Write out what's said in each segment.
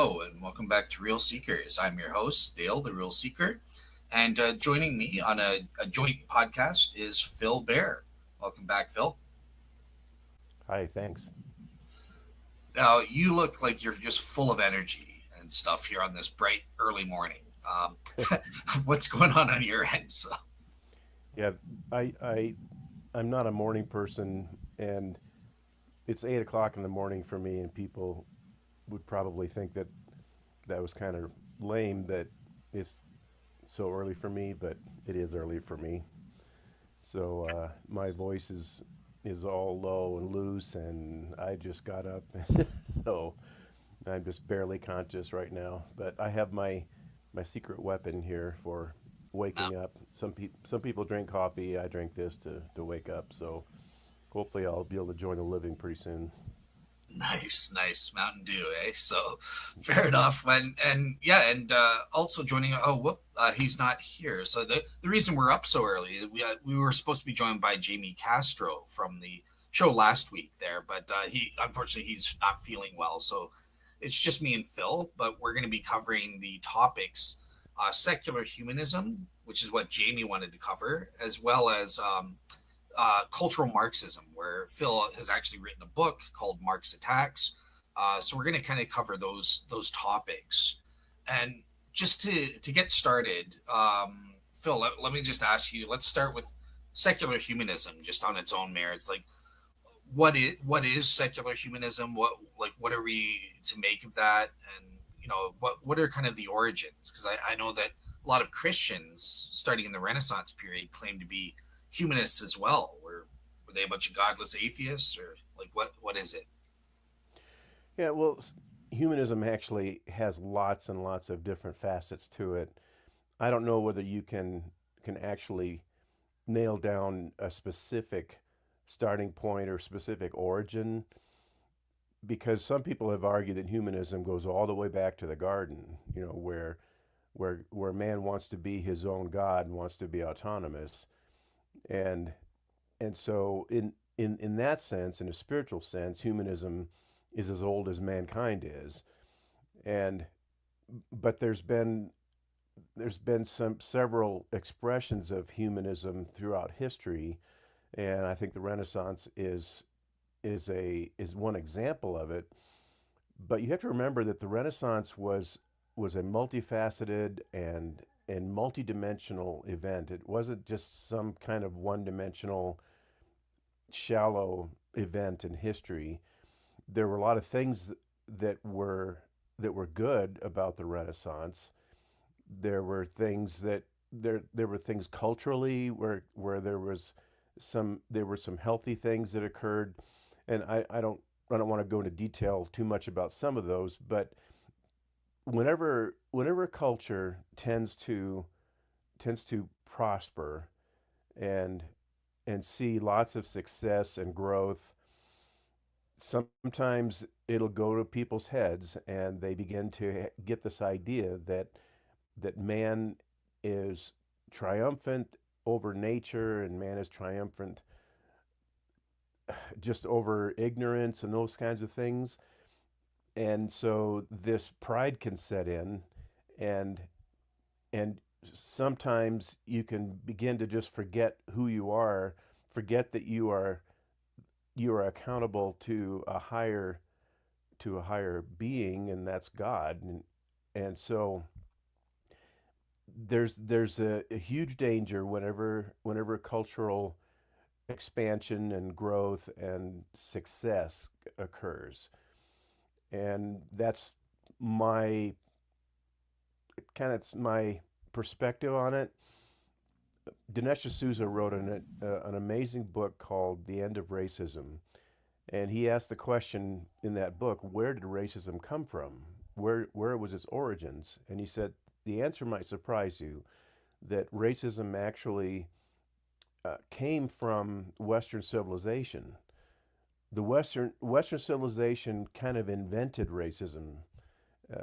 Hello, and welcome back to Real Seekers. I'm your host, Dale, the Real Seeker, and joining me on a joint podcast is Phil Bair. Welcome back, Phil. Hi, thanks. Now, you look like you're just full of energy and stuff here on this bright early morning. What's going on your end? So, Yeah, I, I, I'm not a morning person, and it's 8 o'clock in the morning for me, and people would probably think that that was kind of lame that it's so early for me, but it is early for me. So my voice is all low and loose, and I just got up, so I'm just barely conscious right now. But I have my secret weapon here for uh, waking up. Some people drink coffee. I drink this to wake up. So hopefully I'll be able to join the living pretty soon. nice, nice Mountain Dew, eh? So, fair enough. And yeah, and also joining. Oh, whoop, he's not here. So the reason we're up so early, we were supposed to be joined by Jamie Castro from the show last week there, but he unfortunately he's not feeling well. So it's just me and Phil. But we're going to be covering the topics secular humanism, which is what Jamie wanted to cover, as well as cultural Marxism, where Phil has actually written a book called Marx Attacks. So we're going to kind of cover those topics, and just to get started, Phil, let me just ask you. Let's start with secular humanism, just on its own merits. Like, what is secular humanism? What are we to make of that? And what are kind of the origins? Because I know that a lot of Christians starting in the Renaissance period claim to be humanists as well. Were they a bunch of godless atheists, or like what is it? Yeah, well, humanism actually has lots and lots of different facets to it. I don't know whether you can actually nail down a specific starting point or specific origin because some people have argued that humanism goes all the way back to the garden, where man wants to be his own god and wants to be autonomous, and so in that sense, in a spiritual sense, humanism is as old as mankind is, and but there's been some several expressions of humanism throughout history, and I think the Renaissance is one example of it. But you have to remember that the Renaissance was a multifaceted and multidimensional event. It wasn't just some kind of one-dimensional, shallow event in history. There were a lot of things that were that were good about the Renaissance. There were things that there were things culturally where there were some healthy things that occurred, and I don't want to go into detail too much about some of those, but whenever culture tends to prosper and see lots of success and growth, sometimes it'll go to people's heads and they begin to get this idea that man is triumphant over nature and man is triumphant just over ignorance and those kinds of things. And so this pride can set in, and and sometimes you can begin to just forget who you are, forget that you are accountable to a higher being, and that's God. And so there's a huge danger whenever cultural expansion and growth and success occurs. And that's my my perspective on it. Dinesh D'Souza wrote an amazing book called The End of Racism. And he asked the question in that book, where did racism come from? Where was its origins? And he said, the answer might surprise you that racism actually came from Western civilization. The Western civilization kind of invented racism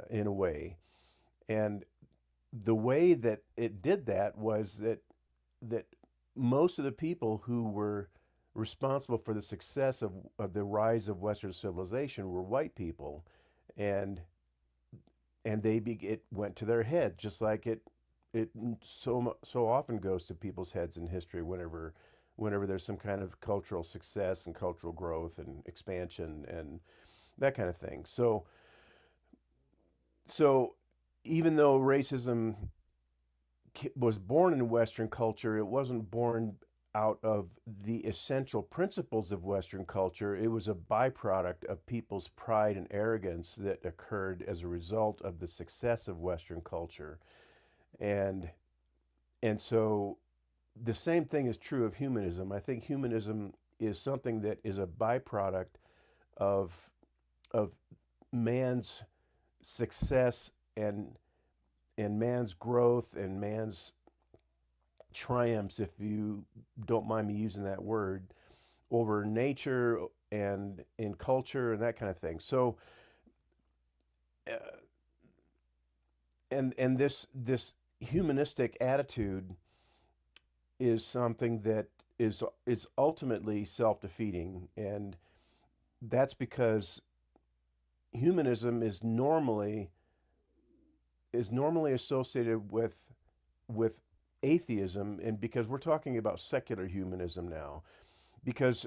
in a way, and the way that it did that was that most of the people who were responsible for the success of the rise of Western civilization were white people, and it went to their head, just like it so often goes to people's heads in history whenever there's some kind of cultural success and cultural growth and expansion and that kind of thing. So even though racism was born in Western culture, it wasn't born out of the essential principles of Western culture. It was a byproduct of people's pride and arrogance that occurred as a result of the success of Western culture. And and so the same thing is true of humanism. I think humanism is something that is a byproduct of of man's success and man's growth and man's triumphs, if you don't mind me using that word, over nature and in culture and that kind of thing. So, uh, and this humanistic attitude is something that is ultimately self-defeating, and that's because humanism is normally associated with atheism, and because we're talking about secular humanism now, because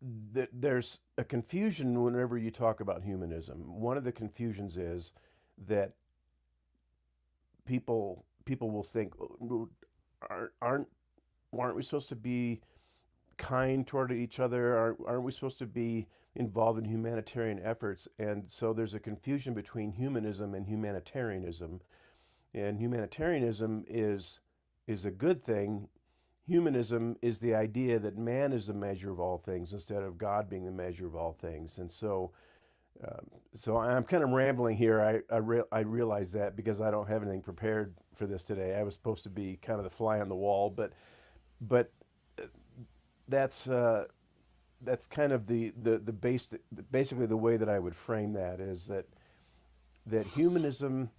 there's a confusion whenever you talk about humanism. One of the confusions is that people will think, "Oh, aren't aren't we supposed to be kind toward each other? Aren't we supposed to be involved in humanitarian efforts?" And so there's a confusion between humanism and humanitarianism. And humanitarianism is a good thing. Humanism is the idea that man is the measure of all things instead of God being the measure of all things. And so I'm kind of rambling here. I realize that because I don't have anything prepared for this today. I was supposed to be kind of the fly on the wall, but that's that's kind of the base, basically the way that I would frame that is that humanism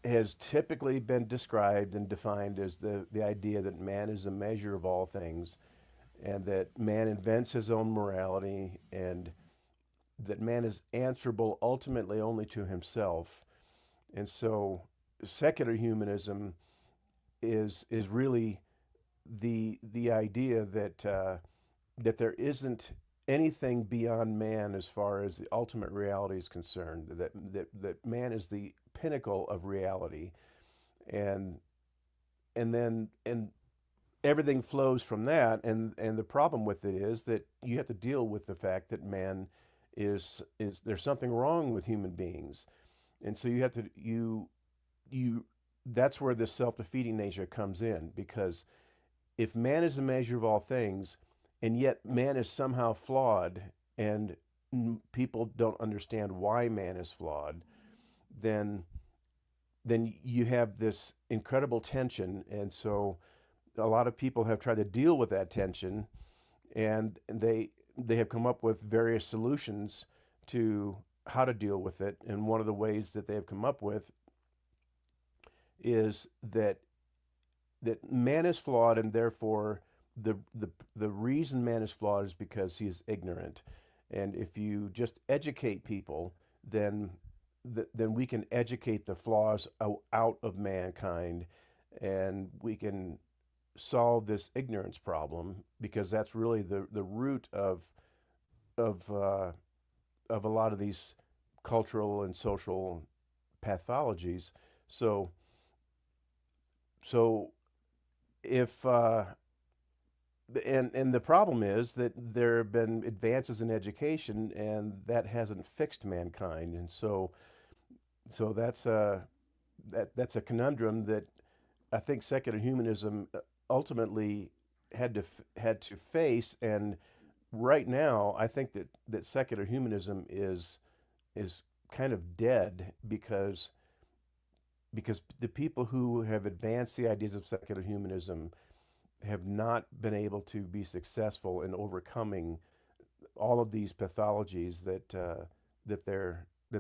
has typically been described and defined as the idea that man is the measure of all things, and that man invents his own morality, and that man is answerable ultimately only to himself. And so secular humanism is really the idea that there isn't anything beyond man as far as the ultimate reality is concerned. That man is the pinnacle of reality, and and everything flows from that. And the problem with it is that you have to deal with the fact that man is there's something wrong with human beings, and so you have to you that's where the self-defeating nature comes in, because if man is the measure of all things, and yet man is somehow flawed, and people don't understand why man is flawed, then you have this incredible tension. And so a lot of people have tried to deal with that tension, and they have come up with various solutions to how to deal with it. And one of the ways that they have come up with is that man is flawed, and therefore the reason man is flawed is because he is ignorant. And if you just educate people, then then we can educate the flaws out of mankind, and we can solve this ignorance problem, because that's really the root of of a lot of these cultural and social pathologies. So so if and the problem is that there have been advances in education, and that hasn't fixed mankind. And so that's a conundrum that I think secular humanism ultimately had to face. And right now, I think that secular humanism is kind of dead, because the people who have advanced the ideas of secular humanism have not been able to be successful in overcoming all of these pathologies that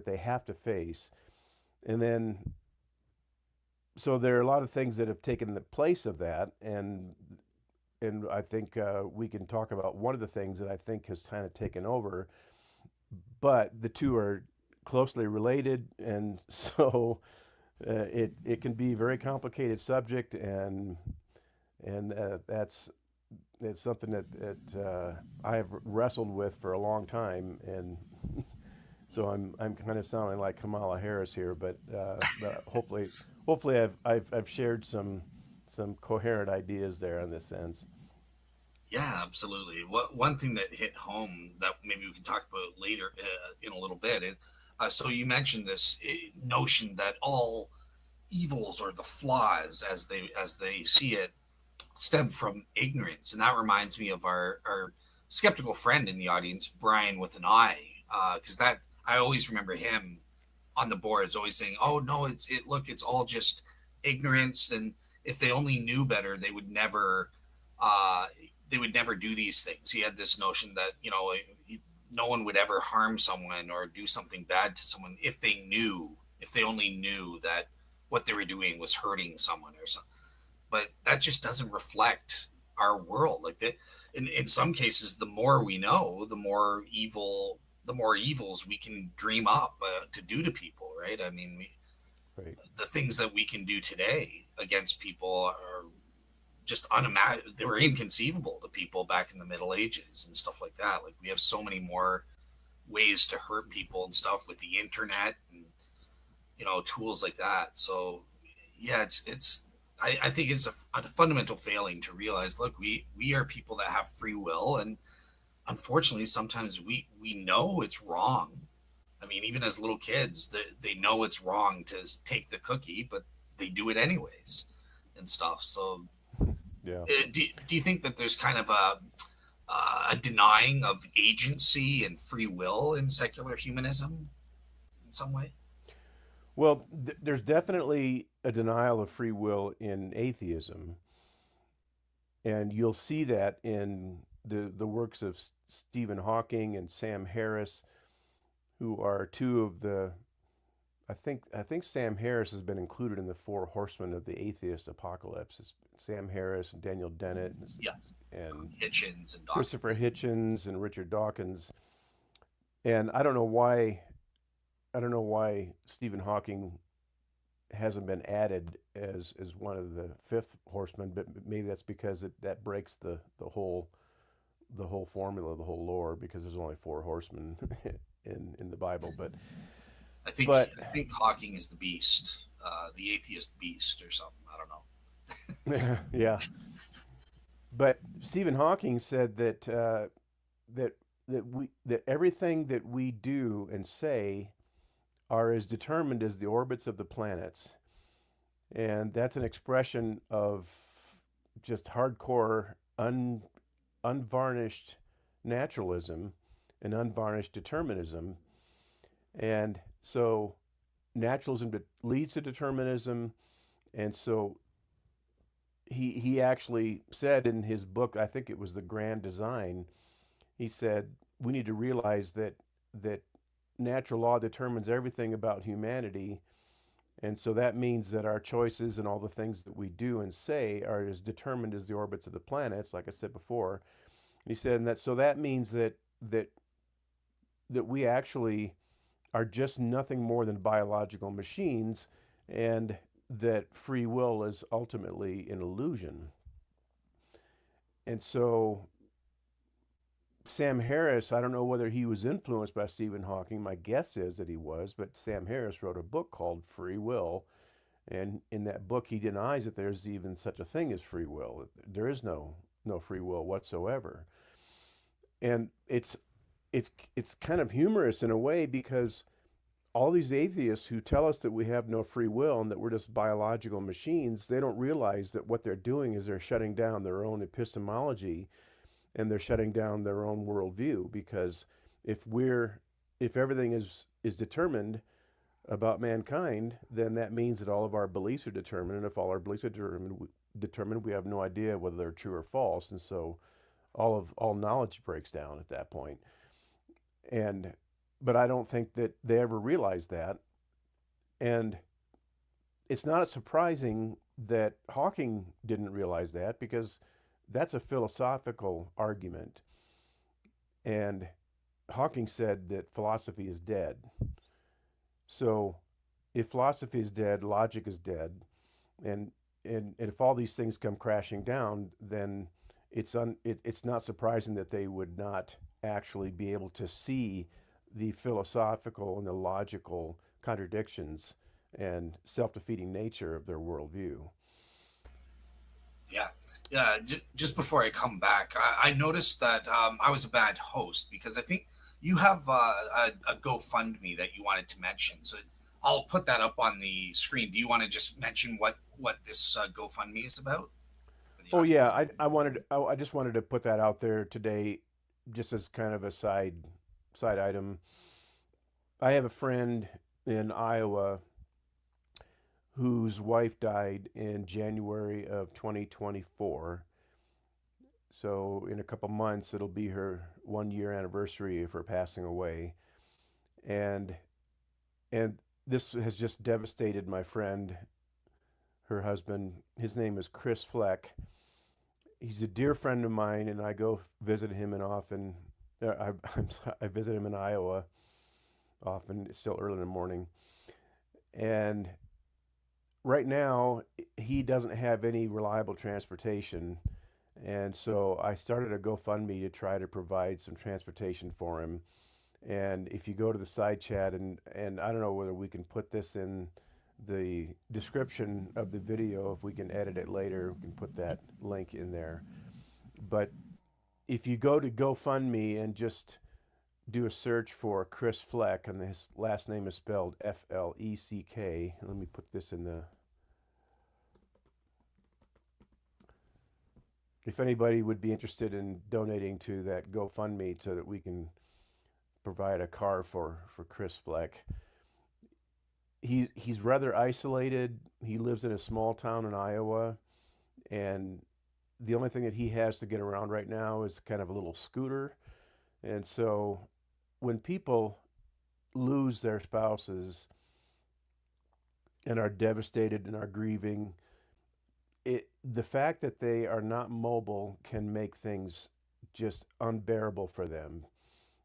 they have to face. And then so there are a lot of things that have taken the place of that, and I think we can talk about one of the things that I think has kind of taken over, but the two are closely related, and so it can be a very complicated subject, and that's it's something that I have wrestled with for a long time, and so I'm kind of sounding like Kamala Harris here, but hopefully I've shared some coherent ideas there in this sense. Yeah, absolutely. One thing that hit home that maybe we can talk about later in a little bit is, so you mentioned this notion that all evils or the flaws as they see it stem from ignorance, and that reminds me of our skeptical friend in the audience, Brian with an I, because that I always remember him on the boards always saying, "Oh no, it's all just ignorance, and if they only knew better, uh, they would never do these things." He had this notion that no one would ever harm someone or do something bad to someone if they only knew that what they were doing was hurting someone or something. But that just doesn't reflect our world. Like that, in some cases, the more we know, the more evils we can dream up to do to people. Right? I mean, Right. the things that we can do today against people are just unimaginable. They were inconceivable to people back in the Middle Ages and stuff like that. Like we have so many more ways to hurt people and stuff with the internet and tools like that. So yeah, it's I think it's a fundamental failing to realize, look, we are people that have free will, and unfortunately sometimes we know it's wrong. I mean, even as little kids, they know it's wrong to take the cookie, but they do it anyways and stuff. So Yeah. do you think that there's kind of a denying of agency and free will in secular humanism in some way? Well, there's definitely a denial of free will in atheism, and you'll see that in the works of Stephen Hawking and Sam Harris, who are two of the I think Sam Harris has been included in the four horsemen of the atheist apocalypse. It's Sam Harris and Daniel Dennett Yeah, and Hitchens and Christopher Dawkins. Hitchens and Richard Dawkins. And I don't know why Stephen Hawking hasn't been added as one of the fifth horsemen, but maybe that's because that breaks the whole formula, the whole lore, because there's only four horsemen in the Bible. But I think Hawking is the beast, the atheist beast or something. I don't know. yeah, but Stephen Hawking said that that everything that we do and say are as determined as the orbits of the planets, and that's an expression of just hardcore unvarnished naturalism and unvarnished determinism. And so naturalism leads to determinism, and so he actually said in his book, I think it was The Grand Design, he said we need to realize that natural law determines everything about humanity, and so that means that our choices and all the things that we do and say are as determined as the orbits of the planets, like I said before. He said, and that so that means that that we actually are just nothing more than biological machines, and that free will is ultimately an illusion. And so Sam Harris, I don't know whether he was influenced by Stephen Hawking. My guess is that he was, but Sam Harris wrote a book called Free Will. And in that book, he denies that there's even such a thing as free will. There is no free will whatsoever. And it's kind of humorous in a way, because all these atheists who tell us that we have no free will and that we're just biological machines, they don't realize that what they're doing is they're shutting down their own epistemology, and they're shutting down their own worldview. Because if we're if everything is determined about mankind, then that means that all of our beliefs are determined, and if all our beliefs are determined, we have no idea whether they're true or false, and so all knowledge breaks down at that point. And but I don't think that they ever realized that, and it's not surprising that Hawking didn't realize that, because that's a philosophical argument. And Hawking said that philosophy is dead. So if philosophy is dead, logic is dead, and and if all these things come crashing down, then it's not surprising that they would not actually be able to see the philosophical and the logical contradictions and self-defeating nature of their worldview. Yeah, yeah. Just before I come back, I noticed that I was a bad host because I think you have a GoFundMe that you wanted to mention. So I'll put that up on the screen. Do you want to just mention what this GoFundMe is about for the Oh yeah, audience? I just wanted to put that out there today, just as kind of a side item. I have a friend in Iowa whose wife died in January of 2024. So in a couple months, it'll be her 1 year anniversary of her passing away, and and this has just devastated my friend, her husband. His name is Chris Fleck. He's a dear friend of mine, and I go visit him and often. I visit him in Iowa often. It's still early in the morning, and right now he doesn't have any reliable transportation, and so I started a GoFundMe to try to provide some transportation for him. And if you go to the side chat, and I don't know whether we can put this in the description of the video, if we can edit it later, we can put that link in there. But if you go to GoFundMe and just do a search for Chris Fleck, and his last name is spelled Fleck. Let me put this in the. If anybody would be interested in donating to that GoFundMe so that we can provide a car for Chris Fleck. He's rather isolated. He lives in a small town in Iowa, and the only thing that he has to get around right now is kind of a little scooter. And so when people lose their spouses and are devastated and are grieving, the fact that they are not mobile can make things just unbearable for them,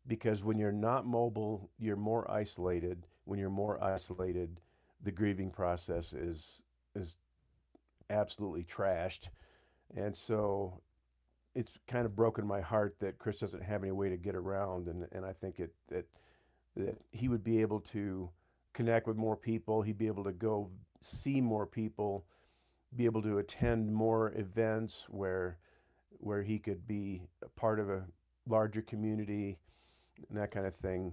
because when you're not mobile, you're more isolated. When you're more isolated, the grieving process is absolutely trashed. And so it's kind of broken my heart that Chris doesn't have any way to get around, and I think that he would be able to connect with more people. He'd be able to go see more people, be able to attend more events where he could be a part of a larger community and that kind of thing.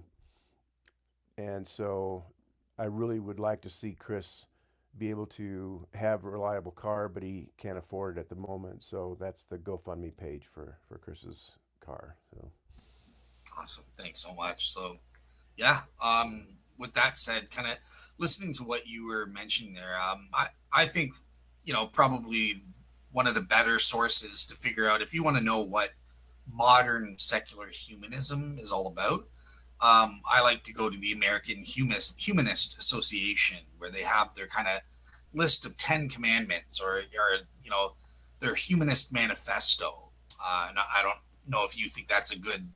And so I really would like to see Chris be able to have a reliable car, but he can't afford it at the moment. So that's the GoFundMe page for Chris's car. So Awesome. Thanks so much. So yeah, with that said, kind of listening to what you were mentioning there, I think, probably one of the better sources to figure out if you want to know what modern secular humanism is all about. I like to go to the American Humanist Association, where they have their kind of list of 10 commandments, or their humanist manifesto. And I don't know if you think that's a good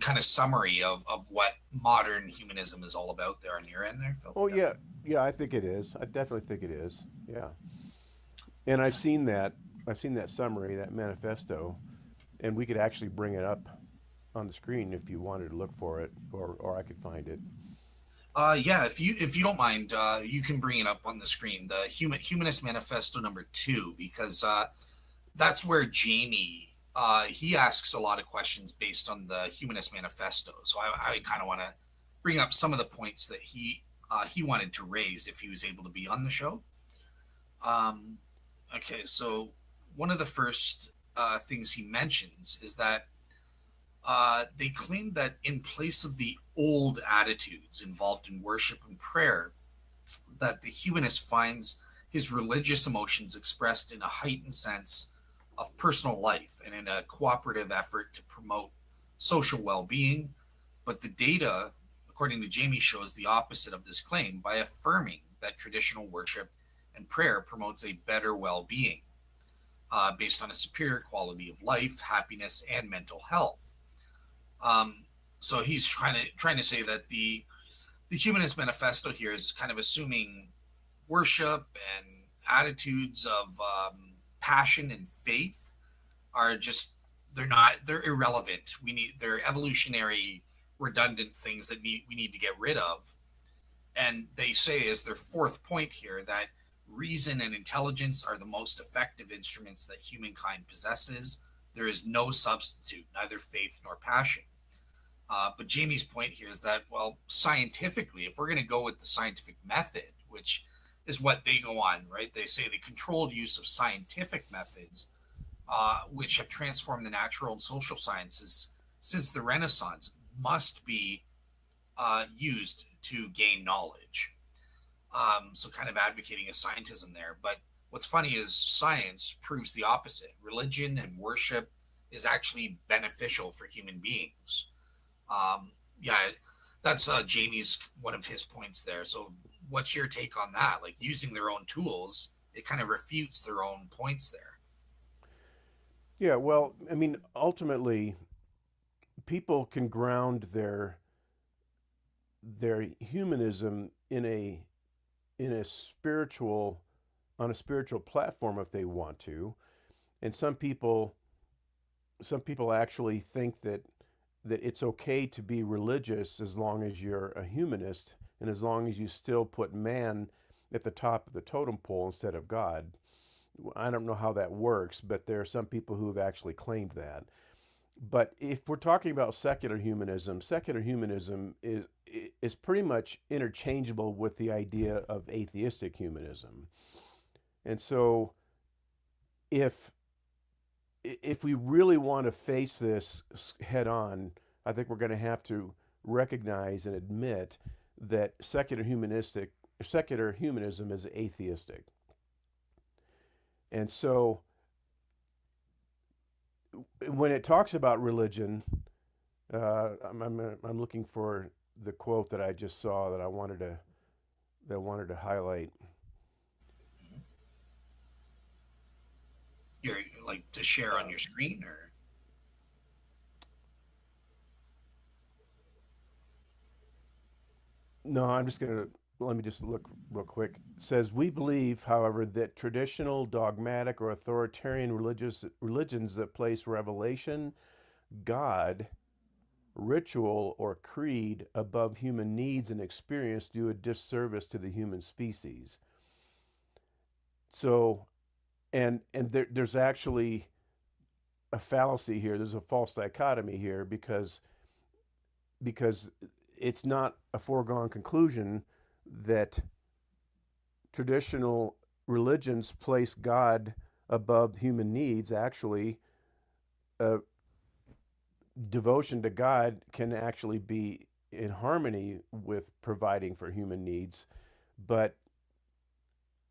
kind of summary of what modern humanism is all about there on your end there, Phil. oh Yeah. yeah, yeah, I think it is. I definitely think it is. Yeah, and Yeah. I've seen that summary, that manifesto, and we could actually bring it up on the screen if you wanted to look for it, or I could find it. Yeah, if you don't mind, you can bring it up on the screen, the Humanist Manifesto number 2, because that's where Jamie he asks a lot of questions based on the Humanist Manifesto. So I kind of want to bring up some of the points that he wanted to raise if he was able to be on the show. Um, okay, so one of the first things he mentions is that they claim that in place of the old attitudes involved in worship and prayer, that the humanist finds his religious emotions expressed in a heightened sense of personal life and in a cooperative effort to promote social well-being. But the data, according to Jamie, shows the opposite of this claim by affirming that traditional worship and prayer promotes a better well-being based on a superior quality of life, happiness, and mental health. Um, so he's trying to say that the Humanist Manifesto here is kind of assuming worship and attitudes of passion and faith are just they're irrelevant. They're evolutionary redundant things that we need to get rid of. And they say as their fourth point here that reason and intelligence are the most effective instruments that humankind possesses. There is no substitute, neither faith nor passion. But Jamie's point here is that, well, scientifically, if we're going to go with the scientific method, which is what they go on, right? They say the controlled use of scientific methods, which have transformed the natural and social sciences since the Renaissance, must be used to gain knowledge. So, kind of advocating a scientism there. But what's funny is science proves the opposite. Religion and worship is actually beneficial for human beings. Yeah, that's Jamie's one of his points there. So, what's your take on that? Like using their own tools, it kind of refutes their own points there. Yeah, well, I mean, ultimately, people can ground their humanism in a spiritual on a spiritual platform if they want to, and some people actually think that it's okay to be religious as long as you're a humanist and as long as you still put man at the top of the totem pole instead of God. I don't know how that works, but there are some people who have actually claimed that. But if we're talking about secular humanism is pretty much interchangeable with the idea of atheistic humanism. And so if if we really want to face this head on, I think we're going to have to recognize and admit that secular humanism is atheistic. And so when it talks about religion, I'm looking for the quote that I just saw that I wanted to highlight. You're like to share on your screen or No, I'm just going to let me just look real quick. It says we believe, however, that traditional, dogmatic, or authoritarian religions that place revelation, God, ritual, or creed above human needs and experience do a disservice to the human species. So, there's actually a fallacy here. There's a false dichotomy here because it's not a foregone conclusion that traditional religions place God above human needs. Actually, uh, devotion to God can actually be in harmony with providing for human needs. But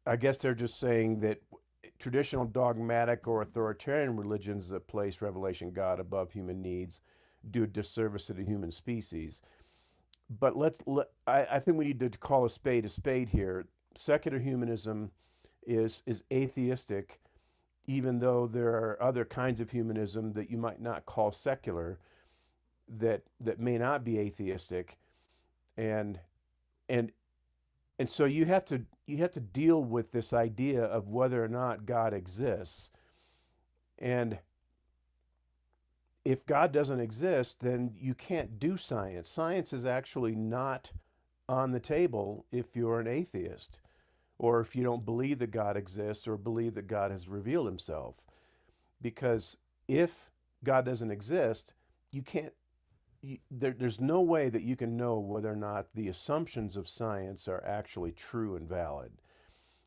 I guess they're just saying that traditional dogmatic or authoritarian religions that place revelation God above human needs do a disservice to the human species. But I think we need to call a spade here. Secular humanism is atheistic, even though there are other kinds of humanism that you might not call secular that may not be atheistic, and and and so you have to deal with this idea of whether or not God exists. And if God doesn't exist, then you can't do science. Science is actually not on the table if you're an atheist or if you don't believe that God exists or believe that God has revealed himself. Because if God doesn't exist, you can't there's no way that you can know whether or not the assumptions of science are actually true and valid.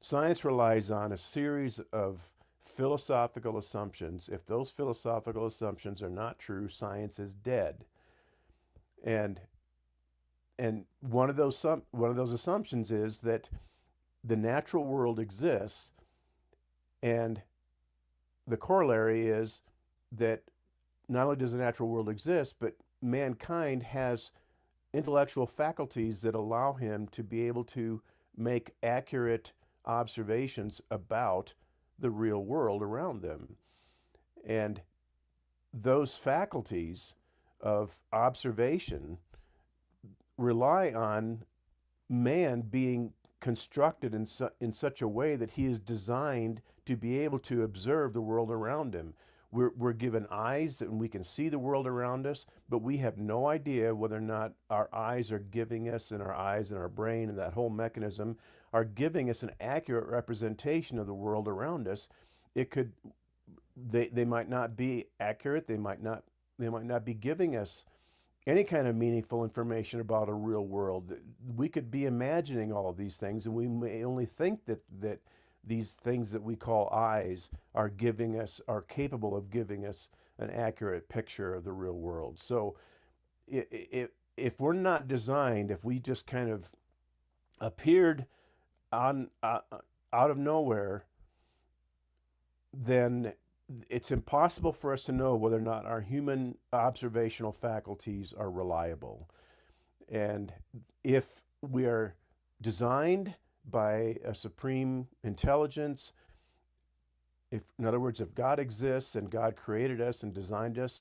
Science relies on a series of philosophical assumptions. If those philosophical assumptions are not true, science is dead. And one of those assumptions is that the natural world exists, and the corollary is that not only does the natural world exist, but mankind has intellectual faculties that allow him to be able to make accurate observations about the real world around them. And those faculties of observation rely on man being constructed in such a way that he is designed to be able to observe the world around him. We're given eyes and we can see the world around us, but we have no idea whether or not our eyes are giving us, and our eyes and our brain and that whole mechanism are giving us an accurate representation of the world around us. It could they might not be accurate. They might not be giving us any kind of meaningful information about a real world. We could be imagining all of these things, and we may only think that these things that we call eyes are capable of giving us an accurate picture of the real world. So, if we're not designed, if we just kind of appeared on out of nowhere, then it's impossible for us to know whether or not our human observational faculties are reliable. And if we are designed by a supreme intelligence, if, in other words, if God exists and God created us and designed us,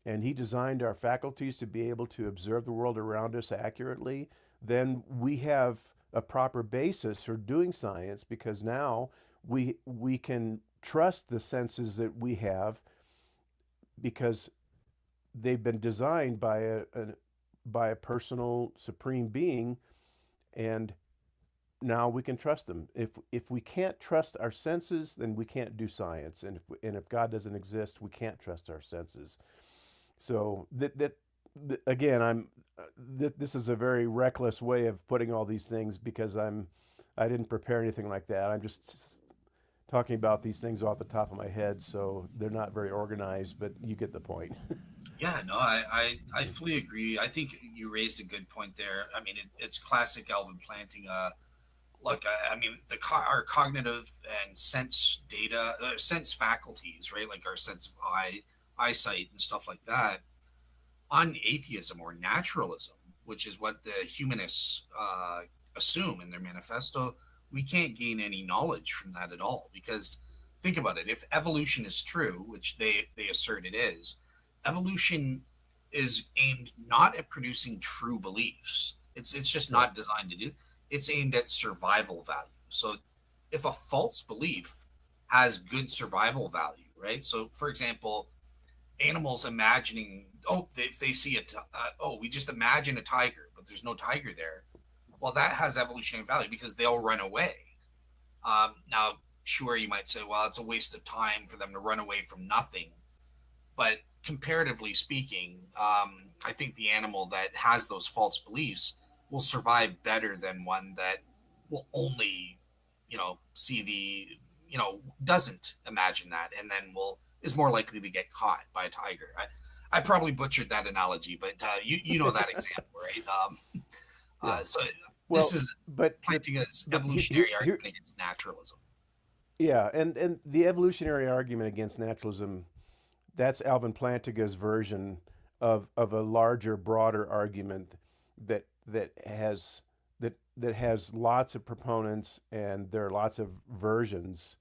and He designed our faculties to be able to observe the world around us accurately, then we have a proper basis for doing science, because now we can trust the senses that we have, because they've been designed by a personal supreme being, and now we can trust them. If we can't trust our senses, then we can't do science, and if God doesn't exist, we can't trust our senses. So again, this is a very reckless way of putting all these things, because I didn't prepare anything like that. I'm just talking about these things off the top of my head, so they're not very organized, but you get the point. Yeah, no, I fully agree. I think you raised a good point there. I mean, it's classic Alvin Planting. Look, I mean, our cognitive and sense data, sense faculties, right? Like our sense of eyesight and stuff like that, on atheism or naturalism, which is what the humanists assume in their manifesto, we can't gain any knowledge from that at all. Because think about it: if evolution is true, which they assert it is, evolution is aimed not at producing true beliefs. It's just Right. not designed to do. It's aimed at survival value. So if a false belief has good survival value, right? So for example, animals imagining, oh, if they see oh, we just imagine a tiger, but there's no tiger there. Well, that has evolutionary value because they'll run away. Now, sure, you might say, well, it's a waste of time for them to run away from nothing. But comparatively speaking, I think the animal that has those false beliefs will survive better than one that will only, see doesn't imagine that, and then will is more likely to get caught by a tiger. I probably butchered that analogy, but you know that example, right? Yeah. So this Well, is but planting as but evolutionary here argument against naturalism. yeah, and the evolutionary argument against naturalism, that's Alvin Plantinga's version of a larger, broader argument that has lots of proponents, and there are lots of versions,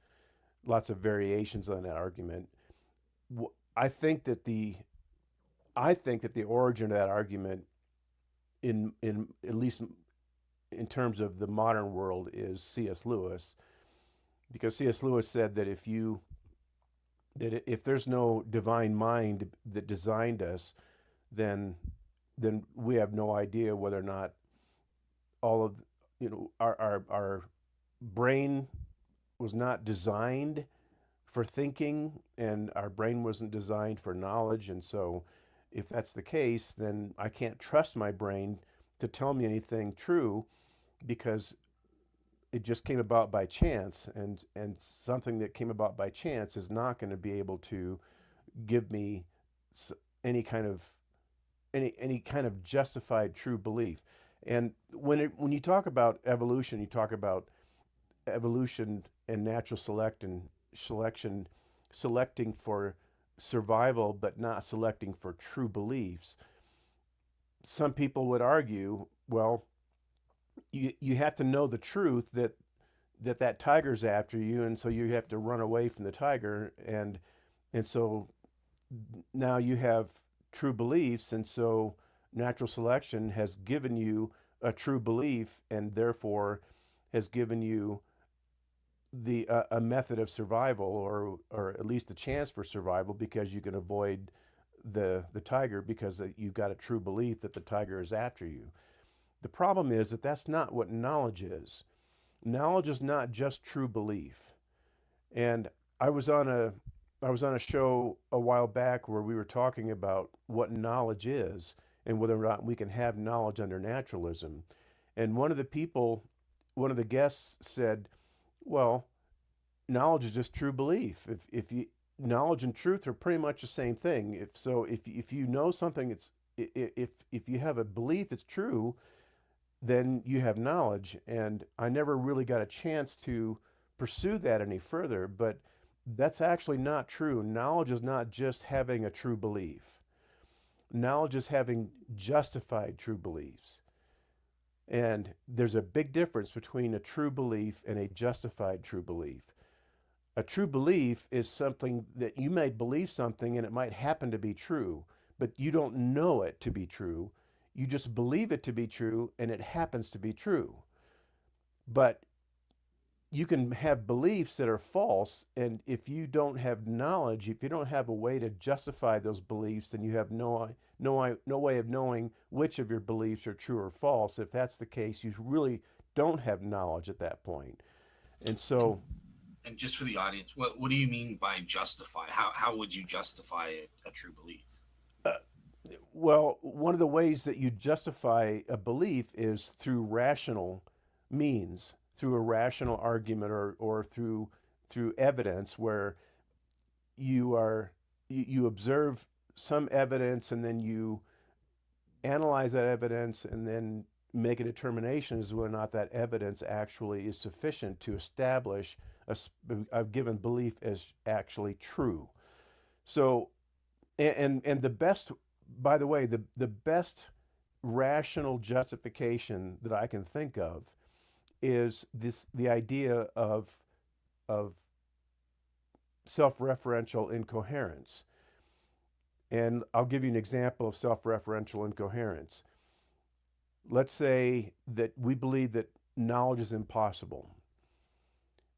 lots of variations on that argument. I think that the origin of that argument, in at least in terms of the modern world, is C.S. Lewis, because C.S. Lewis said that if there's no divine mind that designed us, then we have no idea whether or not all of our brain was not designed for thinking, and our brain wasn't designed for knowledge. And so if that's the case, then I can't trust my brain to tell me anything true, because it just came about by chance, and something that came about by chance is not going to be able to give me any kind of any kind of justified true belief. And when you talk about evolution, you talk about evolution and natural selection, selecting for survival but not selecting for true beliefs. Some people would argue, well, you have to know the truth that tiger's after you, and so you have to run away from the tiger, and so now you have true beliefs, and so natural selection has given you a true belief, and therefore has given you the a method of survival, or at least a chance for survival, because you can avoid the tiger, because you've got a true belief that the tiger is after you. The problem is that that's not what knowledge is. Knowledge is not just true belief. And I was on a I was on a show a while back where we were talking about what knowledge is and whether or not we can have knowledge under naturalism. And one of the guests said, "Well, knowledge is just true belief. If you knowledge and truth are pretty much the same thing. If you know something, it's if you have a belief that's true, then you have knowledge." And I never really got a chance to pursue that any further, but that's actually not true. Knowledge is not just having a true belief. Knowledge is having justified true beliefs. And there's a big difference between a true belief and a justified true belief. A true belief is something that you may believe something and it might happen to be true, but you don't know it to be true. You just believe it to be true and it happens to be true. But you can have beliefs that are false, and if you don't have knowledge, if you don't have a way to justify those beliefs, then you have no way of knowing which of your beliefs are true or false. If that's the case, you really don't have knowledge at that point. And And, so, and just for the audience, what do you mean by justify? How would you justify a true belief? uh, well, one of the ways that you justify a belief is through rational means, through a rational argument, or through evidence, where you observe some evidence, and then you analyze that evidence, and then make a determination as to whether or not that evidence actually is sufficient to establish a given belief as actually true. So, and the best, by the way, the best rational justification that I can think of is the idea of self-referential incoherence. And I'll give you an example of self-referential incoherence. Let's say that we believe that knowledge is impossible.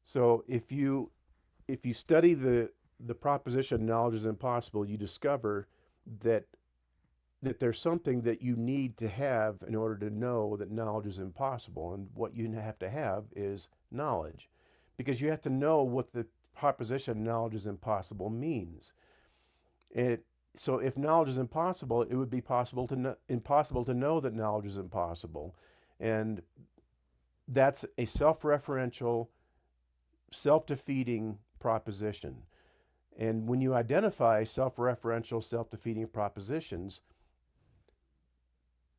So if you study the proposition knowledge is impossible, you discover that there's something that you need to have in order to know that knowledge is impossible. And what you have to have is knowledge, because you have to know what the proposition knowledge is impossible means. It So if knowledge is impossible, it would be impossible to know that knowledge is impossible. And that's a self-referential, self-defeating proposition. And when you identify self-referential, self-defeating propositions,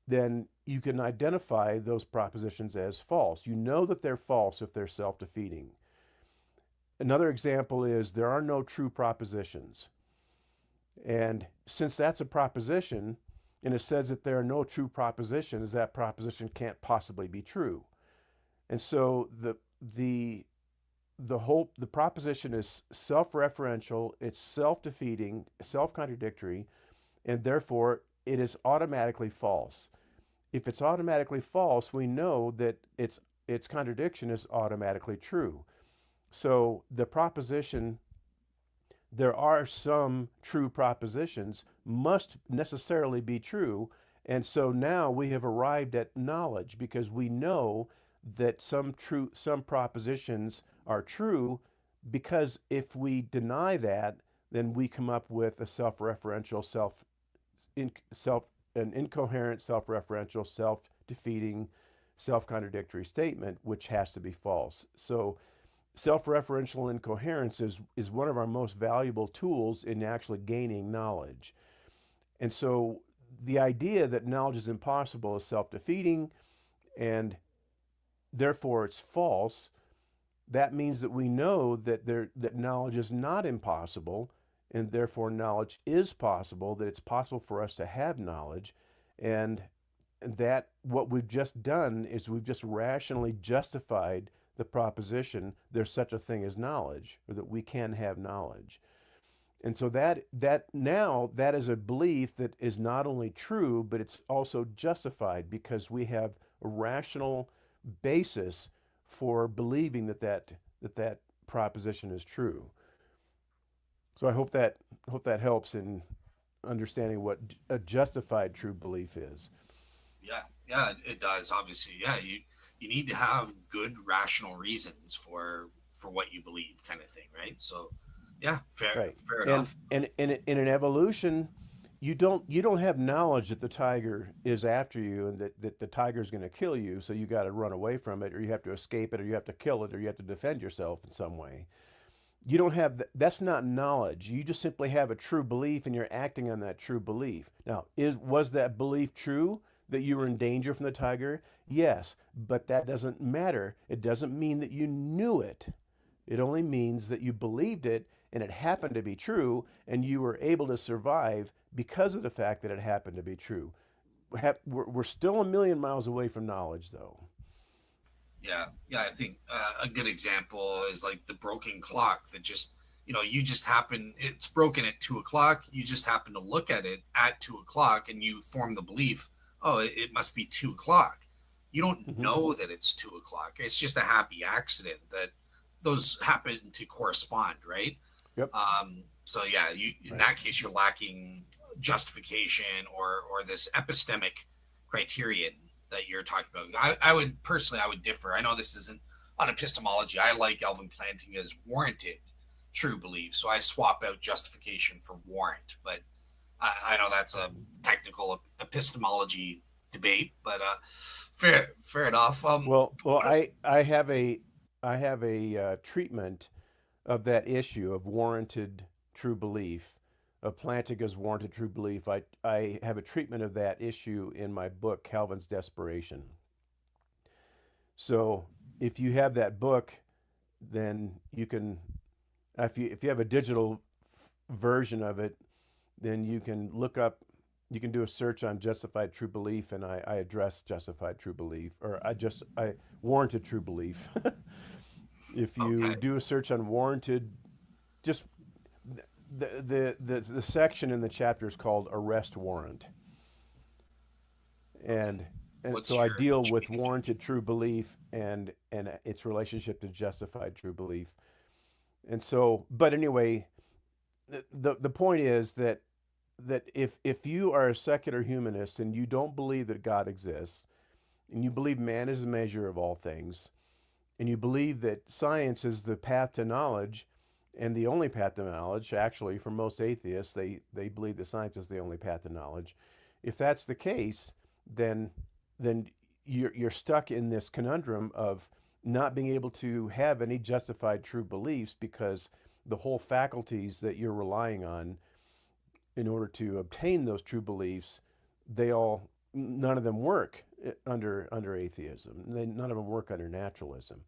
then you can identify those propositions as false. You know that they're false if they're self-defeating. Another example is there are no true propositions. And since that's a proposition, and it says that there are no true propositions, that proposition can't possibly be true. And so the proposition is self-referential, it's self-defeating, self-contradictory, and therefore it is automatically false. If it's automatically false, we know that its contradiction is automatically true. So the proposition, there are some true propositions, must necessarily be true. And so now we have arrived at knowledge, because we know that some propositions are true, because if we deny that, then we come up with a self-referential, an incoherent, self-referential, self-defeating, self-contradictory statement, which has to be false. So self-referential incoherence is one of our most valuable tools in actually gaining knowledge. And so the idea that knowledge is impossible is self-defeating, and therefore it's false. That means that we know that knowledge is not impossible, and therefore knowledge is possible, that it's possible for us to have knowledge. And that what we've just done is we've just rationally justified the proposition there's such a thing as knowledge, or that we can have knowledge. And so that is a belief that is not only true, but it's also justified, because we have a rational basis for believing that proposition is true. So I hope that helps in understanding what a justified true belief is. Yeah, yeah, it does. Obviously, yeah, you need to have good rational reasons for what you believe, kind of thing, right? So, yeah, Right. fair And enough. in an evolution, you don't have knowledge that the tiger is after you and that the tiger is going to kill you, so you got to run away from it, or you have to escape it, or you have to kill it, or you have to defend yourself in some way. You don't have that's not knowledge. You just simply have a true belief and you're acting on that true belief. Now, is was that belief true that you were in danger from the tiger? Yes, but that doesn't matter. It doesn't mean that you knew it. It only means that you believed it and it happened to be true and you were able to survive because of the fact that it happened to be true. We're still a million miles away from knowledge, though. Yeah, yeah. I think a good example is like the broken clock that just, you just happen, it's broken at 2 o'clock. You just happen to look at it at 2 o'clock and you form the belief, oh, it must be 2 o'clock. You don't Hmm. know that it's 2 o'clock. It's just a happy accident that those happen to correspond, right? Yep. So yeah, in Right. that case, you're lacking justification or this epistemic criterion that you're talking about. I would personally, I would differ. I know this isn't on epistemology. I like Alvin Planting as warranted true belief, so I swap out justification for warrant. But I know that's a technical epistemology debate, but fair enough. Well, I have a treatment of that issue of warranted true belief, of Plantinga's warranted true belief. I have a treatment of that issue in my book, Calvin's Desperation. So if you have that book, then you can, if you have a digital version of it, then you can look up, you can do a search on justified true belief, and I address justified true belief, or I warranted true belief. If you Okay, do a search on warranted, just the section in the chapter is called arrest warrant, okay. and so What's I your deal what's your with meaning to it? warranted true belief and its relationship to justified true belief. And so, but anyway, the point is that if you are a secular humanist and you don't believe that God exists, and you believe man is the measure of all things, and you believe that science is the path to knowledge and the only path to knowledge, actually, for most atheists, they believe that science is the only path to knowledge. If that's the case, then then you're stuck in this conundrum of not being able to have any justified true beliefs because the whole faculties that you're relying on in order to obtain those true beliefs, they all none of them work under atheism. None of them work under naturalism.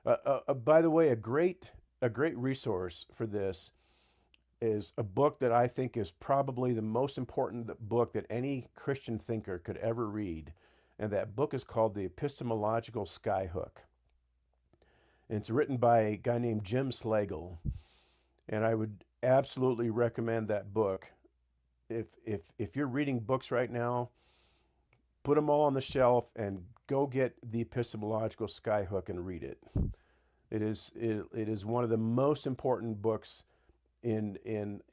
By the way, a great resource for this is a book that I think is probably the most important book that any Christian thinker could ever read, and that book is called The Epistemological Skyhook. And it's written by a guy named Jim Slagle, and I would absolutely recommend that book. If you're reading books right now, put them all on the shelf and go get the epistemological skyhook and read it. It is one of the most important books in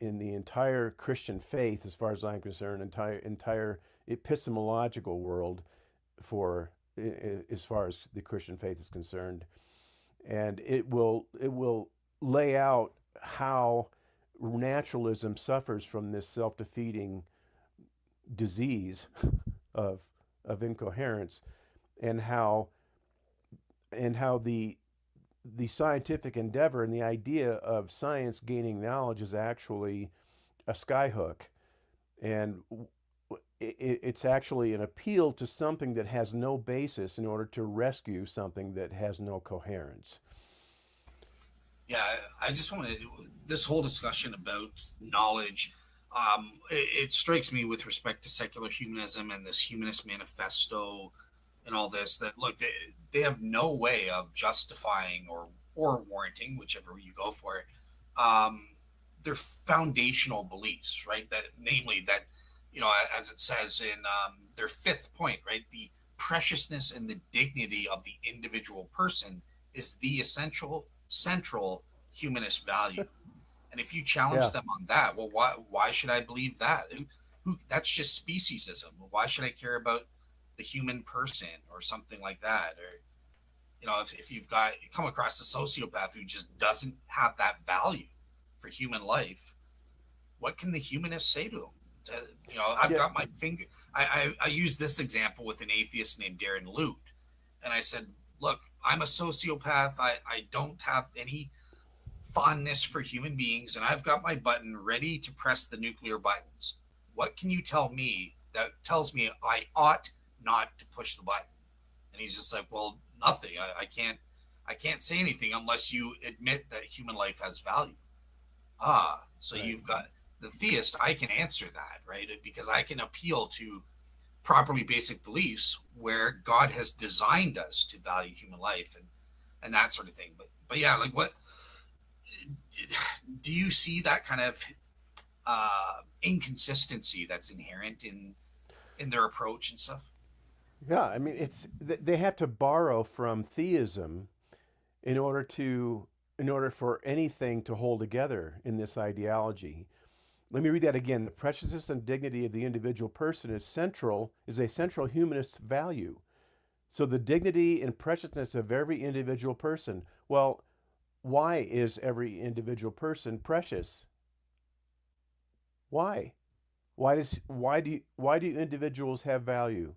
the entire Christian faith, as far as I'm concerned, entire epistemological world for as far as the Christian faith is concerned, and it will lay out how naturalism suffers from this self defeating disease of incoherence, and how the scientific endeavor and the idea of science gaining knowledge is actually a skyhook, and it's actually an appeal to something that has no basis in order to rescue something that has no coherence. Yeah, I just want to, this whole discussion about knowledge. It strikes me with respect to secular humanism and this humanist manifesto and all this that look, they have no way of justifying or warranting, whichever you go for it, um, their foundational beliefs, right? That namely that, as it says in their fifth point, right? preciousness and the dignity of the individual person is the essential, central humanist value. And if you challenge Yeah. them on that, well, why should I believe that? That's just speciesism. Why should I care about the human person or something like that? Or if you've got come across a sociopath who just doesn't have that value for human life, what can the humanist say to him? I've Yeah. got my finger. I used this example with an atheist named Darren Lute, and I said, "Look, I'm a sociopath. I don't have any fondness for human beings, and I've got my button ready to press the nuclear buttons. What can you tell me that tells me I ought not to push the button?" And he's just like, "Well, nothing. I can't say anything unless you admit that human life has value." So Right. you've got the theist. I can answer that, right? Because I can appeal to properly basic beliefs where God has designed us to value human life and that sort of thing. But yeah, like what do you see that kind of inconsistency that's inherent in their approach and stuff? Yeah. I mean, they have to borrow from theism in order to in order for anything to hold together in this ideology. Let me read that again. The preciousness and dignity of the individual person is a central humanist value. So the dignity and preciousness of every individual person. Well, why is every individual person precious? Why? Why do individuals have value?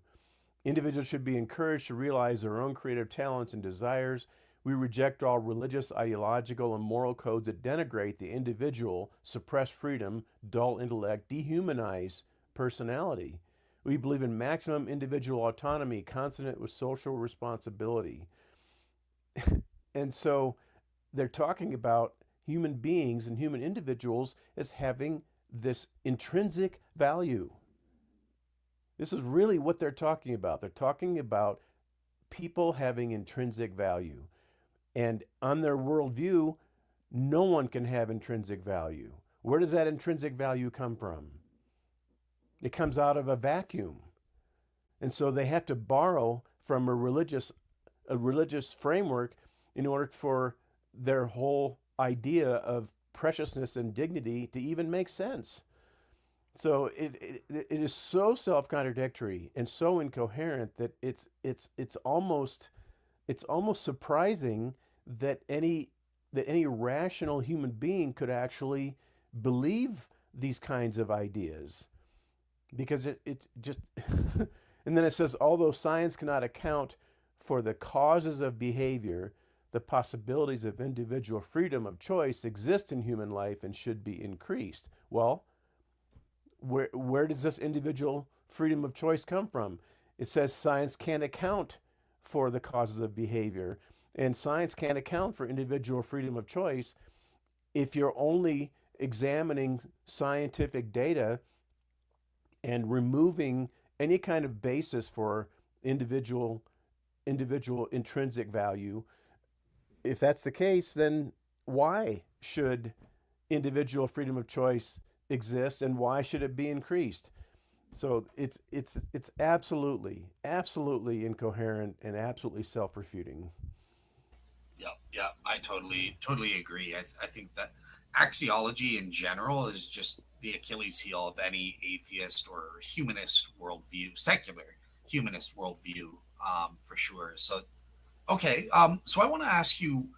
Individuals should be encouraged to realize their own creative talents and desires. We reject all religious, ideological, and moral codes that denigrate the individual, suppress freedom, dull intellect, dehumanize personality. We believe in maximum individual autonomy consonant with social responsibility. And so they're talking about human beings and human individuals as having this intrinsic value. This is really what they're talking about. They're talking about people having intrinsic value. And on their worldview, no one can have intrinsic value. Where does that intrinsic value come from? It comes out of a vacuum. And so they have to borrow from a religious framework in order for their whole idea of preciousness and dignity to even make sense. So it is so self-contradictory and so incoherent that it's almost surprising that any rational human being could actually believe these kinds of ideas, because it just and then it says, although science cannot account for the causes of behavior, the possibilities of individual freedom of choice exist in human life and should be increased. Well, where does this individual freedom of choice come from? It says science can't account for the causes of behavior, and science can't account for individual freedom of choice if you're only examining scientific data and removing any kind of basis for individual intrinsic value. If that's the case, then why should individual freedom of choice exist, and why should it be increased? So it's absolutely incoherent and absolutely self-refuting. Yeah, yeah, I totally agree. I think that axiology in general is just the Achilles heel of any atheist or humanist worldview, secular humanist worldview, for sure. So okay, so I want to ask you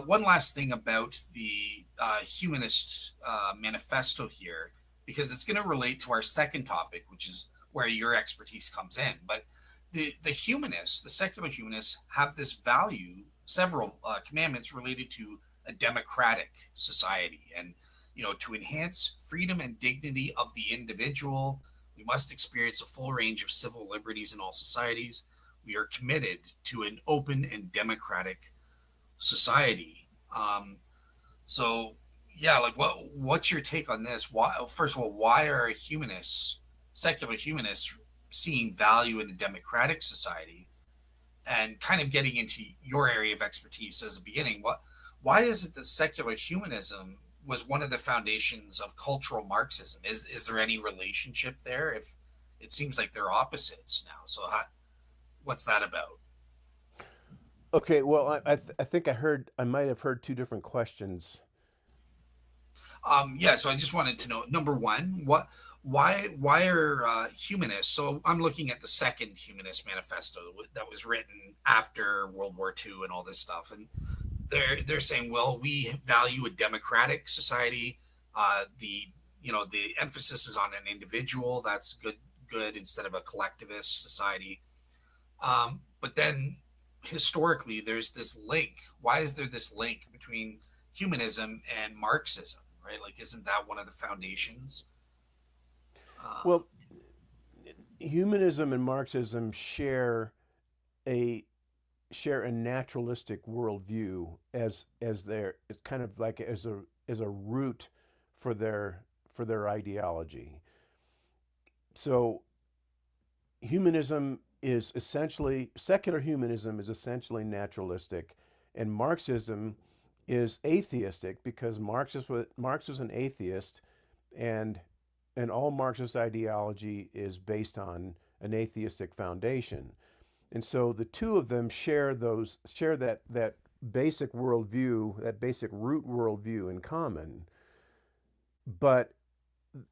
one last thing about the humanist manifesto here, because it's going to relate to our second topic, which is where your expertise comes in. But the humanists, the secular humanists, have this value, several commandments related to a democratic society, and to enhance freedom and dignity of the individual, we must experience a full range of civil liberties in all societies. We are committed to an open and democratic society. So yeah, like what's your take on this? Why, first of all, why are humanists, secular humanists, seeing value in a democratic society? And kind of getting into your area of expertise as a beginning, why is it that secular humanism was one of the foundations of cultural Marxism? Is there any relationship there? If it seems like they're opposites now, so how, What's that about? Okay, well, I think I might have heard two different questions. Yeah, so I just wanted to know, number one, why are humanists? So I'm looking at the second humanist manifesto that was written after World War II and all this stuff, and they're saying, well, we value a democratic society. The the emphasis is on an individual. That's good instead of a collectivist society. But then historically, there's this link. Why is there this link between humanism and Marxism? Right? Like, isn't that one of the foundations? Uh, Well, humanism and Marxism a share a naturalistic worldview as their it's kind of like as a root for their ideology. So humanism is essentially secular humanism is essentially naturalistic, and Marxism is atheistic because Marx was an atheist, and all Marxist ideology is based on an atheistic foundation. And so the two of them share that basic worldview, that basic root worldview in common, but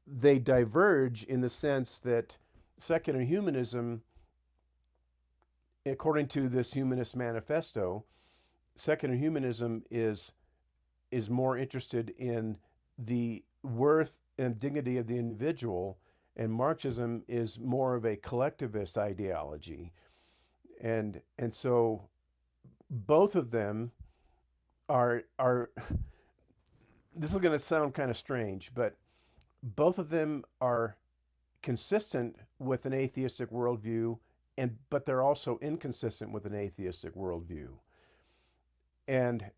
they diverge in the sense that secular humanism, according to this humanist manifesto, secular humanism is more interested in the worth and dignity of the individual, and Marxism is more of a collectivist ideology. And so both of them are this is going to sound kind of strange, but both of them are consistent with an atheistic worldview, and but they're also inconsistent with an atheistic worldview. And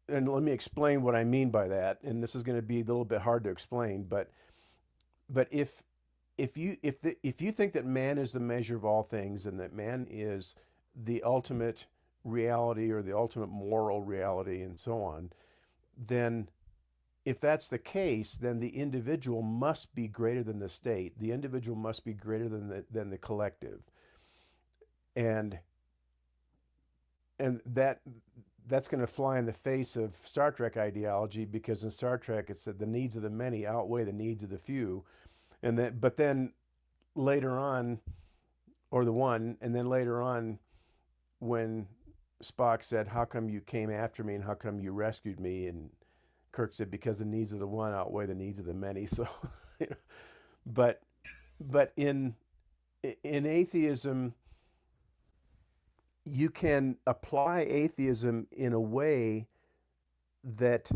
and let me explain what I mean by that. And this is going to be a little bit hard to explain, but if you think that man is the measure of all things and that man is the ultimate reality or the ultimate moral reality and so on, then if that's the case, then the individual must be greater than the state. The individual must be greater than the collective, and and that's going to fly in the face of Star Trek ideology because in Star Trek it said the needs of the many outweigh the needs of the few, and that but then later on, or the one, and then later on when Spock said, "How come you came after me and how come you rescued me?" and Kirk said, "Because the needs of the one outweigh the needs of the many." So, you know, but but in atheism, you can apply atheism in a way that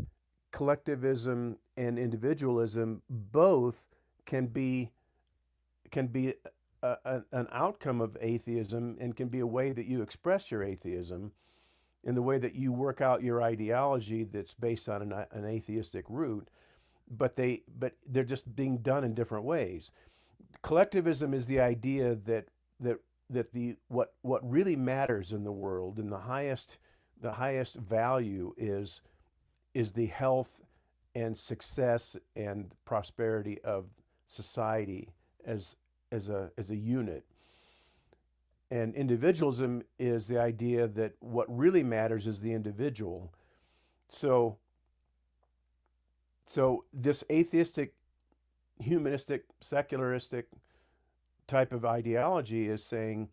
collectivism and individualism both can be an outcome of atheism and can be a way that you express your atheism in the way that you work out your ideology that's based on an atheistic root, but they're just being done in different ways. Collectivism is the idea that the what really matters in the world and the highest value is the health and success and prosperity of society as as a unit. And individualism is the idea that what really matters is the individual. So so this atheistic, humanistic, secularistic type of ideology is saying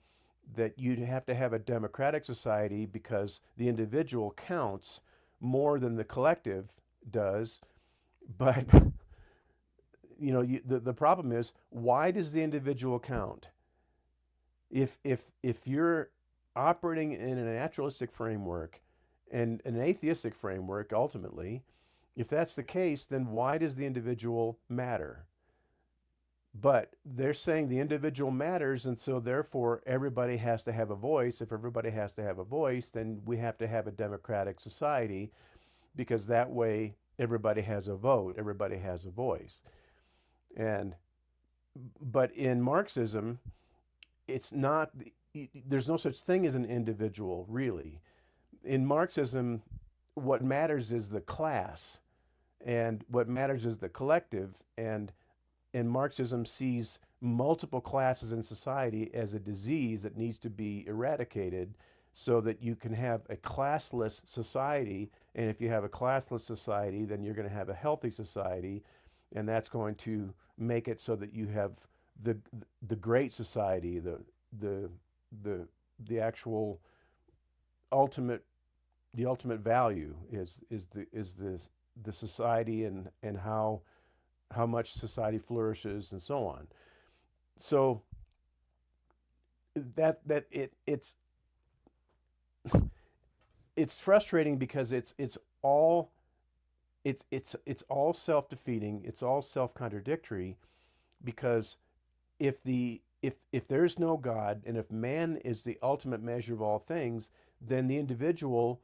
that you'd have to have a democratic society because the individual counts more than the collective does. But the problem is, why does the individual count? If you're operating in a naturalistic framework and an atheistic framework, ultimately, if that's the case, then why does the individual matter? But they're saying the individual matters, and so therefore everybody has to have a voice. If everybody has to have a voice, then we have to have a democratic society because that way everybody has a vote, everybody has a voice. And but in Marxism, it's not there's no such thing as an individual, really. In Marxism, what matters is the class, and what matters is the collective. And Marxism sees multiple classes in society as a disease that needs to be eradicated so that you can have a classless society. And if you have a classless society, then you're going to have a healthy society, and that's going to make it so that you have the the great society, the the the actual ultimate the ultimate value is the society, and how much society flourishes and so on. So it's frustrating because it's all it's all self-defeating, it's all self-contradictory, because if there's no God, and if man is the ultimate measure of all things, then the individual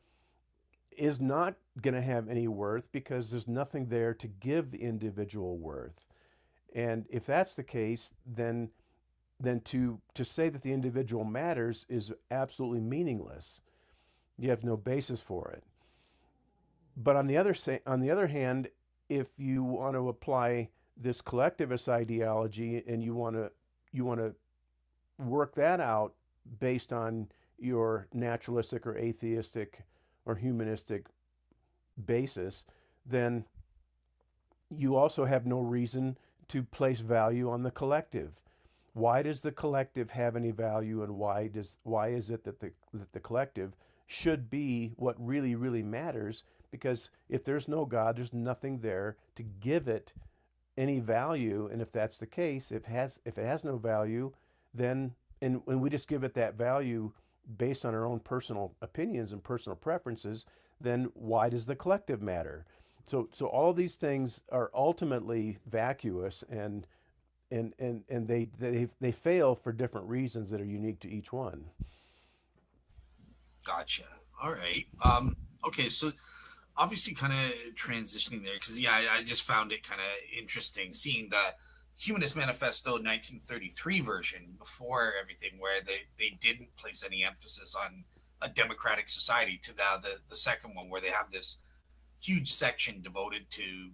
is not going to have any worth, because there's nothing there to give the individual worth. And if that's the case, then to say that the individual matters is absolutely meaningless. You have no basis for it. But on the other hand, if you want to apply this collectivist ideology, and you want to work that out based on your naturalistic or atheistic or humanistic basis, then you also have no reason to place value on the collective. Why does the collective have any value, and why is it that the collective should be what really matters? Because if there's no God, there's nothing there to give it any value. And if that's the case, if it has no value, then and we just give it that value based on our own personal opinions and personal preferences, then why does the collective matter? So all of these things are ultimately vacuous, and they fail for different reasons that are unique to each one. Gotcha. All right. Okay. So obviously, kind of transitioning there, because yeah, I just found it kind of interesting seeing the Humanist Manifesto 1933 version before everything, where they didn't place any emphasis on a democratic society, to now the second one, where they have this huge section devoted to,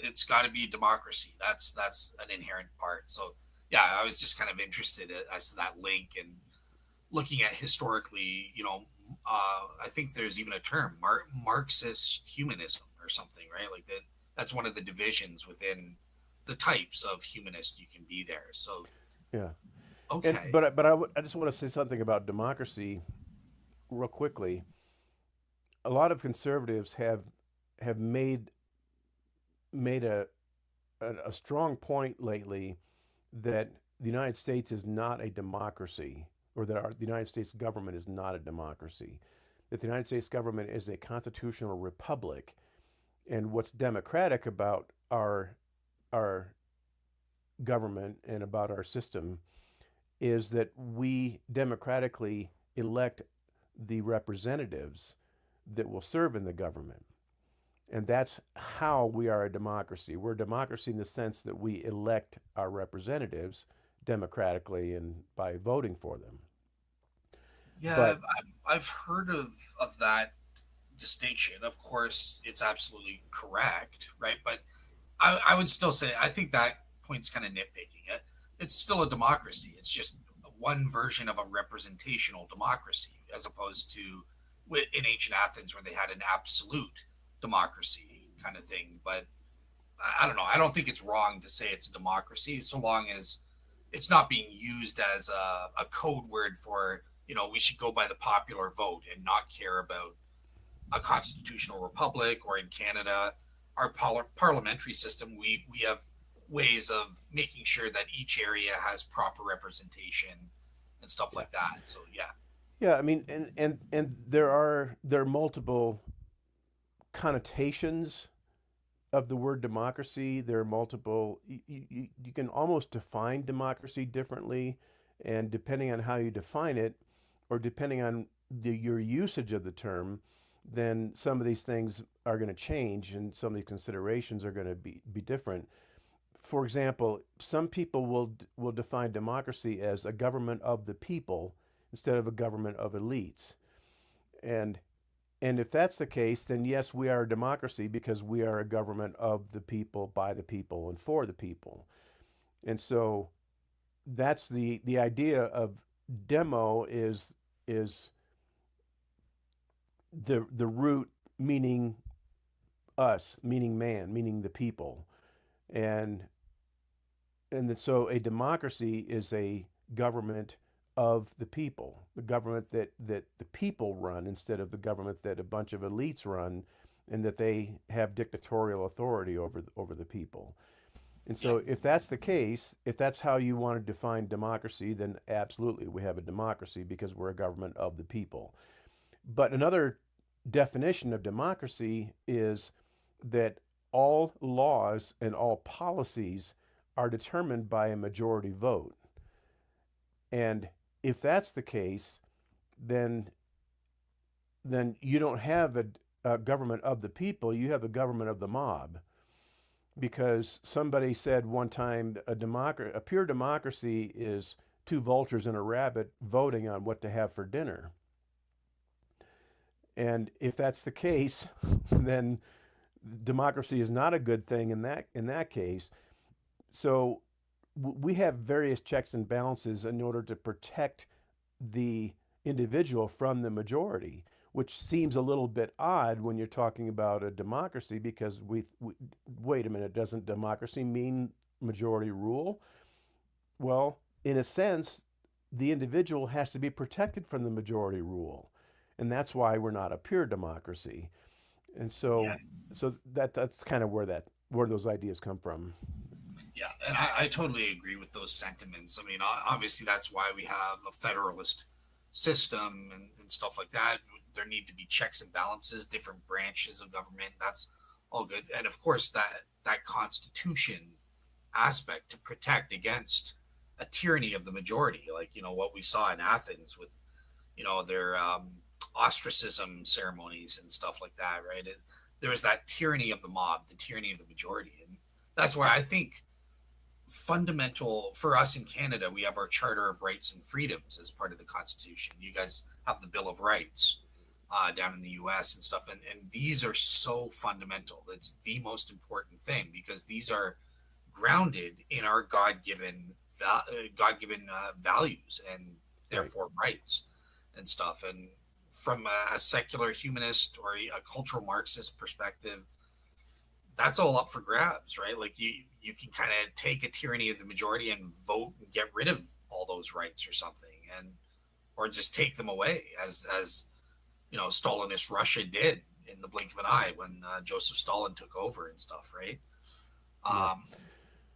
it's got to be democracy. That's an inherent part. So yeah, I was just kind of interested as to that link, and looking at historically, I think there's even a term, Marxist humanism or something, right? Like that. That's one of the divisions within the types of humanist you can be there. So Yeah. And okay, but I just want to say something about democracy real quickly. A lot of conservatives have made a strong point lately that the United States is not a democracy, or that the United States government is not a democracy, that the United States government is a constitutional republic. And what's democratic about our government and about our system is that we democratically elect the representatives that will serve in the government. And that's how we are a democracy. We're a democracy in the sense that we elect our representatives democratically and by voting for them. yeah, But I've heard of that distinction. Of course, it's absolutely correct, right? But I would still say I think that point's kind of nitpicking. It's still a democracy. It's just one version of a representational democracy, as opposed to in ancient Athens, where they had an absolute democracy kind of thing. But I don't know. I don't think it's wrong to say it's a democracy, so long as it's not being used as a code word for, we should go by the popular vote and not care about a constitutional republic, or in Canada, our parliamentary system. We have ways of making sure that each area has proper representation and stuff yeah, like that. So yeah, yeah. I mean, and there are multiple connotations of the word democracy. There are multiple. You can almost define democracy differently, and depending on how you define it, or depending on your usage of the term, then some of these things are going to change, and some of these considerations are going to be different. For example, some people will define democracy as a government of the people instead of a government of elites. And and if that's the case, then yes, we are a democracy because we are a government of the people, by the people, and for the people. And so that's the idea of demo is the root meaning us, meaning man, meaning the people, and so a democracy is a government of the people, the government that the people run instead of the government that a bunch of elites run, and that they have dictatorial authority over the people. And Yeah. so, if that's the case, if that's how you want to define democracy, then absolutely we have a democracy because we're a government of the people. But another definition of democracy is that all laws and all policies are determined by a majority vote. And if that's the case, then you don't have a government of the people, you have a government of the mob. Because somebody said one time a pure democracy is two vultures and a rabbit voting on what to have for dinner. And if that's the case, then democracy is not a good thing in that case. So we have various checks and balances in order to protect the individual from the majority, which seems a little bit odd when you're talking about a democracy because we wait a minute, doesn't democracy mean majority rule? Well, in a sense, the individual has to be protected from the majority rule. And that's why we're not a pure democracy. And Yeah. so that's kind of where those ideas come from. Yeah, and I totally agree with those sentiments. I mean, obviously, that's why we have a federalist system and stuff like that. There need to be checks and balances, different branches of government. That's all good, and of course, that constitution aspect to protect against a tyranny of the majority, like what we saw in Athens with their ostracism ceremonies and stuff like that, right? There was that tyranny of the mob, the tyranny of the majority, and that's where I think fundamental for us in Canada, we have our Charter of Rights and Freedoms as part of the Constitution. You guys have the Bill of Rights down in the US and stuff. And these are so fundamental. It's the most important thing because these are grounded in our God given values and Right. therefore rights and stuff. And from a secular humanist or a cultural Marxist perspective, that's all up for grabs, right? Like you can kind of take a tyranny of the majority and vote and get rid of all those rights or something, and or just take them away, as Stalinist Russia did in the blink of an eye when Joseph Stalin took over and stuff, right? Yeah. Um,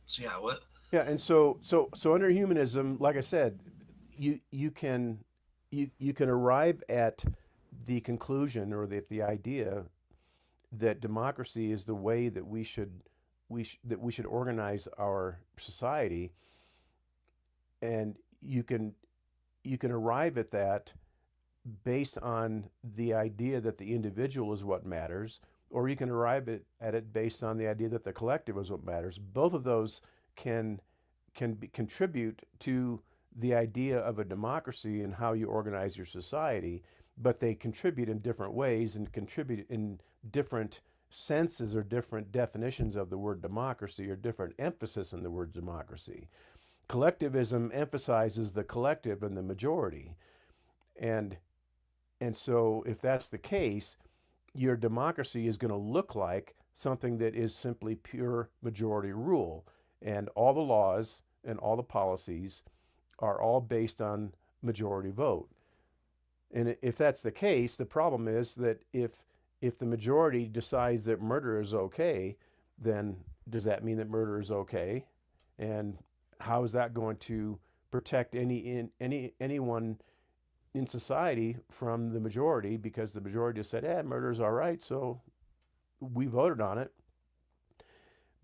so yeah, what? Yeah, and so under humanism, like I said, you can you can arrive at the conclusion or the idea that democracy is the way that that we should organize our society, and you can arrive at that based on the idea that the individual is what matters, or you can arrive at it based on the idea that the collective is what matters. Both of those can contribute to the idea of a democracy and how you organize your society, but they contribute in different ways and contribute in different senses or different definitions of the word democracy or different emphasis on the word democracy. Collectivism emphasizes the collective and the majority. And so if that's the case, your democracy is going to look like something that is simply pure majority rule. And all the laws and all the policies are all based on majority vote. And if that's the case, the problem is that if the majority decides that murder is okay, then does that mean that murder is okay? And how is that going to protect anyone in society from the majority because the majority just said, murder is all right, so we voted on it.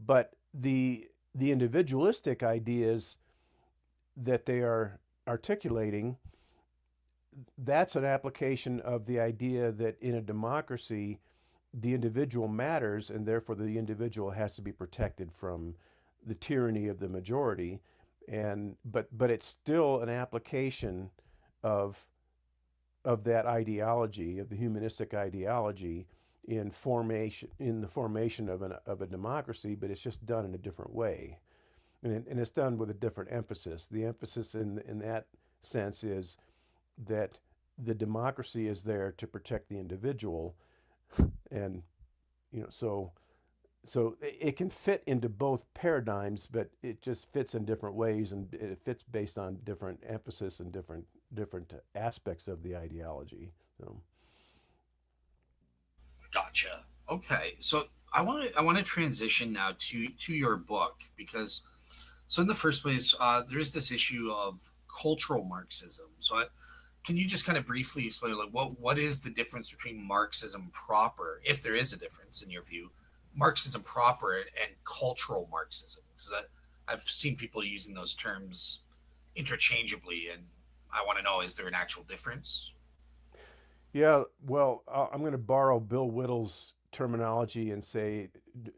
But the individualistic ideas that they are articulating, that's an application of the idea that in a democracy, the individual matters, and therefore the individual has to be protected from the tyranny of the majority. And but it's still an application of that ideology, of the humanistic ideology, in the formation of a democracy, but it's just done in a different way. and it's done with a different emphasis. The emphasis in that sense is that the democracy is there to protect the individual, and so it can fit into both paradigms, but it just fits in different ways, and it fits based on different emphasis and different aspects of the ideology. So Gotcha. Okay, so I want to transition now to your book because so in the first place, there's this issue of cultural Marxism. Can you just kind of briefly explain like what is the difference between Marxism proper, if there is a difference in your view, Marxism proper and cultural Marxism? Because I've seen people using those terms interchangeably, and I want to know, is there an actual difference? yeah, well, I'm going to borrow Bill Whittle's terminology and say,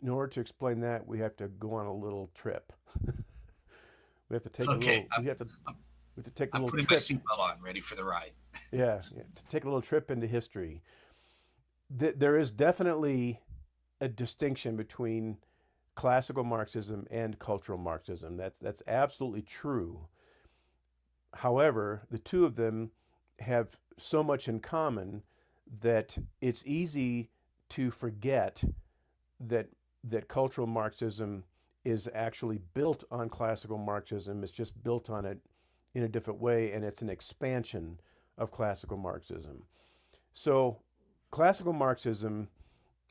in order to explain that, we have to go on a little trip. We have to take a Okay, little. We have to take a I'm little putting my trip. seatbelt on, ready for the ride. Yeah, yeah, to take a little trip into history. There is definitely a distinction between classical Marxism and cultural Marxism. That's absolutely true. However, the two of them have so much in common that it's easy to forget that cultural Marxism is actually built on classical Marxism. It's just built on it in a different way, and it's an expansion of classical Marxism. So, classical Marxism,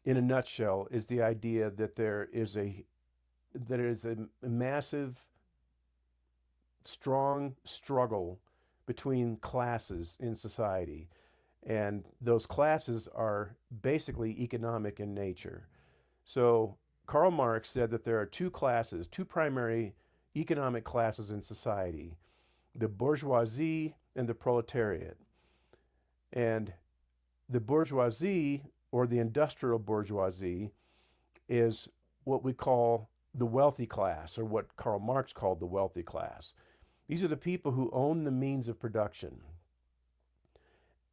in a nutshell, is the idea that there is a massive, strong struggle between classes in society, and those classes are basically economic in nature. So Karl Marx said that there are two classes, two primary economic classes in society: the bourgeoisie and the proletariat. And the bourgeoisie, or the industrial bourgeoisie, is what we call the wealthy class, or what Karl Marx called the wealthy class. These are the people who own the means of production.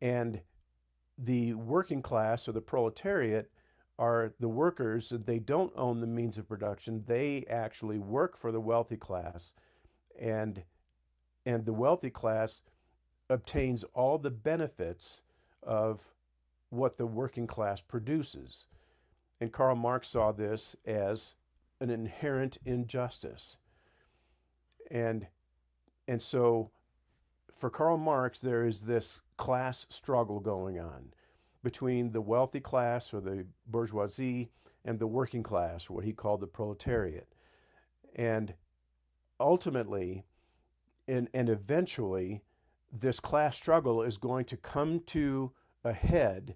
And the working class, or the proletariat, are the workers, and they don't own the means of production. They actually work for the wealthy class, and the wealthy class obtains all the benefits of what the working class produces. And Karl Marx saw this as an inherent injustice. And so for Karl Marx, there is this class struggle going on between the wealthy class, or the bourgeoisie, and the working class, or what he called the proletariat. And ultimately, and eventually, this class struggle is going to come to a head,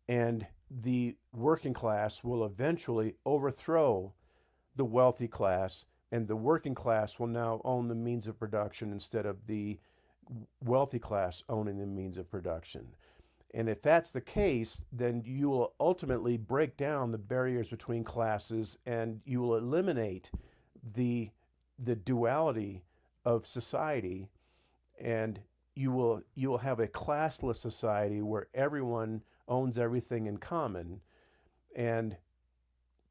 and the working class will eventually overthrow the wealthy class, and the working class will now own the means of production instead of the wealthy class owning the means of production. And if that's the case, then you will ultimately break down the barriers between classes, and you will eliminate the duality of society, and you will have a classless society where everyone owns everything in common. And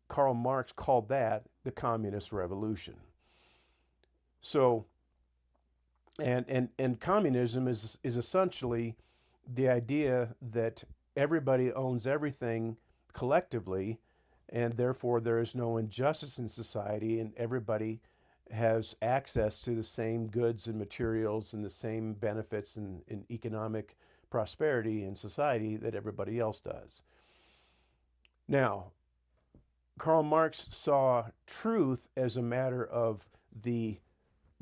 Karl Marx called that the communist revolution. So, and communism is essentially the idea that everybody owns everything collectively, and therefore there is no injustice in society, and everybody has access to the same goods and materials and the same benefits and economic prosperity in society that everybody else does. Now, Karl Marx saw truth as a matter of the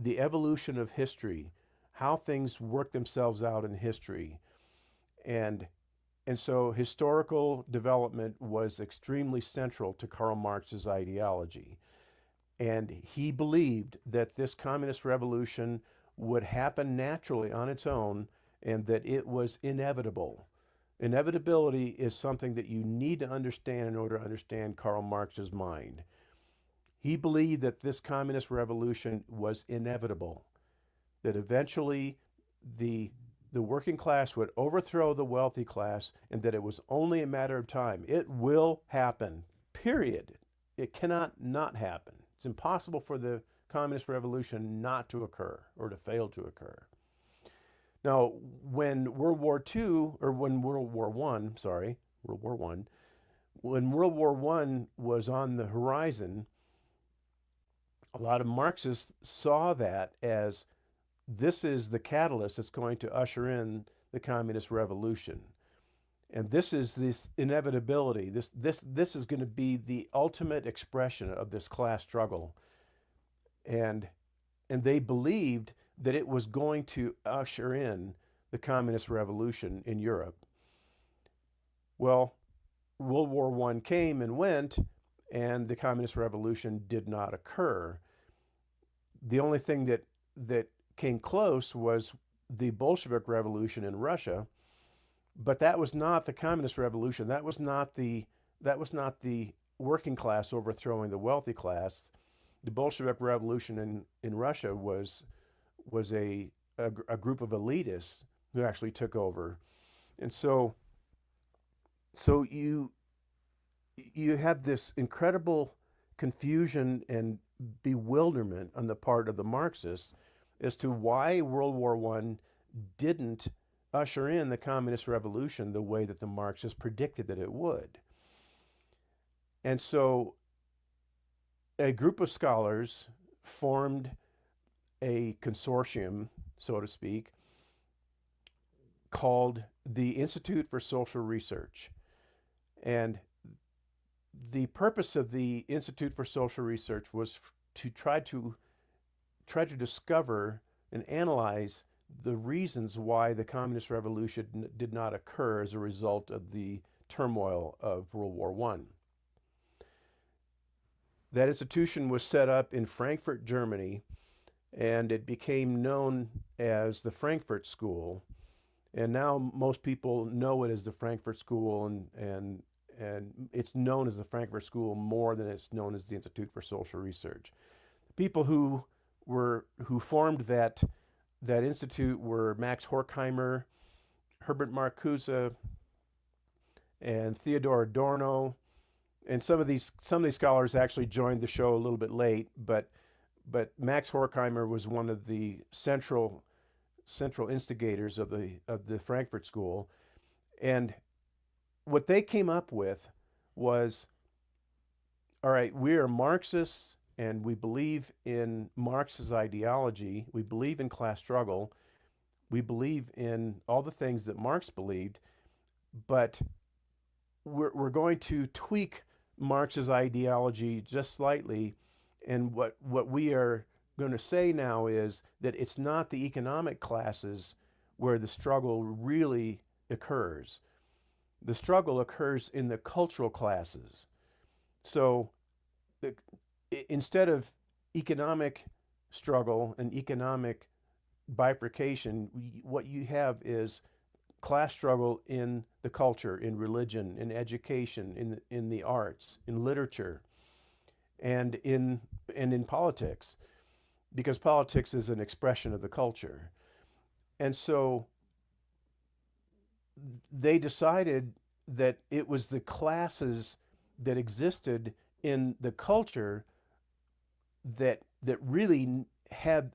evolution of history, how things work themselves out in history. And so historical development was extremely central to Karl Marx's ideology. And he believed that this communist revolution would happen naturally on its own, and that it was inevitable. Inevitability is something that you need to understand in order to understand Karl Marx's mind. He believed that this communist revolution was inevitable, that eventually the working class would overthrow the wealthy class, and that it was only a matter of time. It will happen, period. It cannot not happen. It's impossible for the communist revolution not to occur or to fail to occur. Now, when World War II, or when World War One, sorry, World War One, when World War One was on the horizon, a lot of Marxists saw that as this is the catalyst that's going to usher in the communist revolution. And this is this inevitability. This is going to be the ultimate expression of this class struggle. And they believed that it was going to usher in the communist revolution in Europe. Well, World War One came and went, and the communist revolution did not occur. The only thing that came close was the Bolshevik Revolution in Russia, but that was not the communist revolution. That was not the working class overthrowing the wealthy class. The Bolshevik Revolution in Russia was a group of elitists who actually took over, and so you have this incredible confusion and bewilderment on the part of the Marxists as to why World War One didn't usher in the communist revolution the way that the Marxists predicted that it would. And so a group of scholars formed a consortium, so to speak, called the Institute for Social Research. And the purpose of the Institute for Social Research was to try to discover and analyze the reasons why the communist revolution did not occur as a result of the turmoil of World War One. That institution was set up in Frankfurt, Germany, and it became known as the Frankfurt School. And now most people know it as the Frankfurt School, and it's known as the Frankfurt School more than it's known as the Institute for Social Research. The people who formed that institute were Max Horkheimer, Herbert Marcuse, and Theodor Adorno. And some of these scholars actually joined the show a little bit late, but Max Horkheimer was one of the central instigators of the Frankfurt School. And what they came up with was, all right, we are Marxists and we believe in Marx's ideology. We believe in class struggle. We believe in all the things that Marx believed, but we're going to tweak Marx's ideology just slightly. And what we are going to say now is that it's not the economic classes where the struggle really occurs. The struggle occurs in the cultural classes. So instead of economic struggle and economic bifurcation, what you have is class struggle in the culture, in religion, in education, in the arts, in literature, and in politics, because politics is an expression of the culture. And so they decided that it was the classes that existed in the culture that really had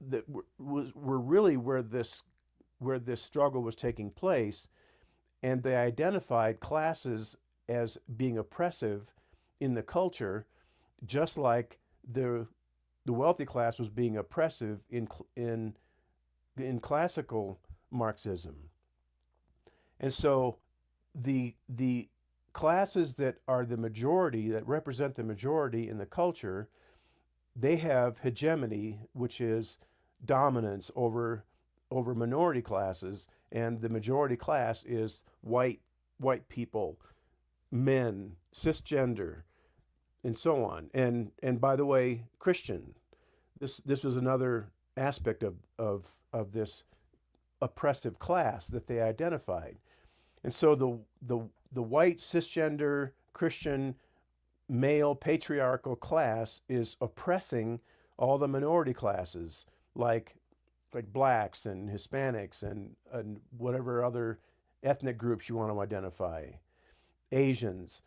that were really where this struggle was taking place, and they identified classes as being oppressive in the culture, just like the wealthy class was being oppressive in classical Marxism. And so the classes that are the majority, that represent the majority in the culture, they have hegemony, which is dominance over minority classes, and the majority class is white people, men, cisgender, and so on. And by the way, Christian. This was another aspect of this oppressive class that they identified. And so the white cisgender Christian male patriarchal class is oppressing all the minority classes, like blacks and Hispanics and whatever other ethnic groups you want to identify, Asians,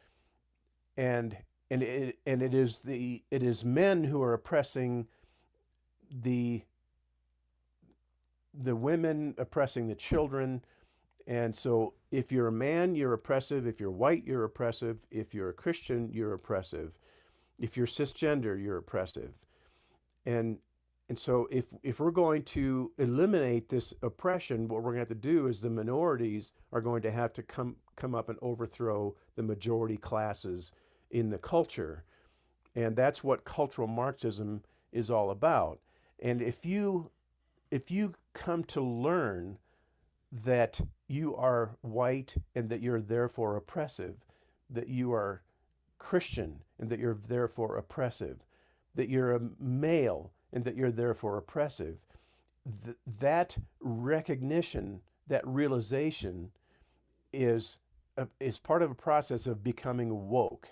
and it is men who are oppressing the the women oppressing the children. And so if you're a man, you're oppressive. If you're white, you're oppressive. If you're a Christian, you're oppressive. If you're cisgender, you're oppressive. And and so if we're going to eliminate this oppression, what we're going to have to do is the minorities are going to have to come up and overthrow the majority classes in the culture. And that's what cultural Marxism is all about. And if you come to learn that you are white and that you're therefore oppressive, that you are Christian and that you're therefore oppressive, that you're a male and that you're therefore oppressive, that recognition, that realization is part of a process of becoming woke.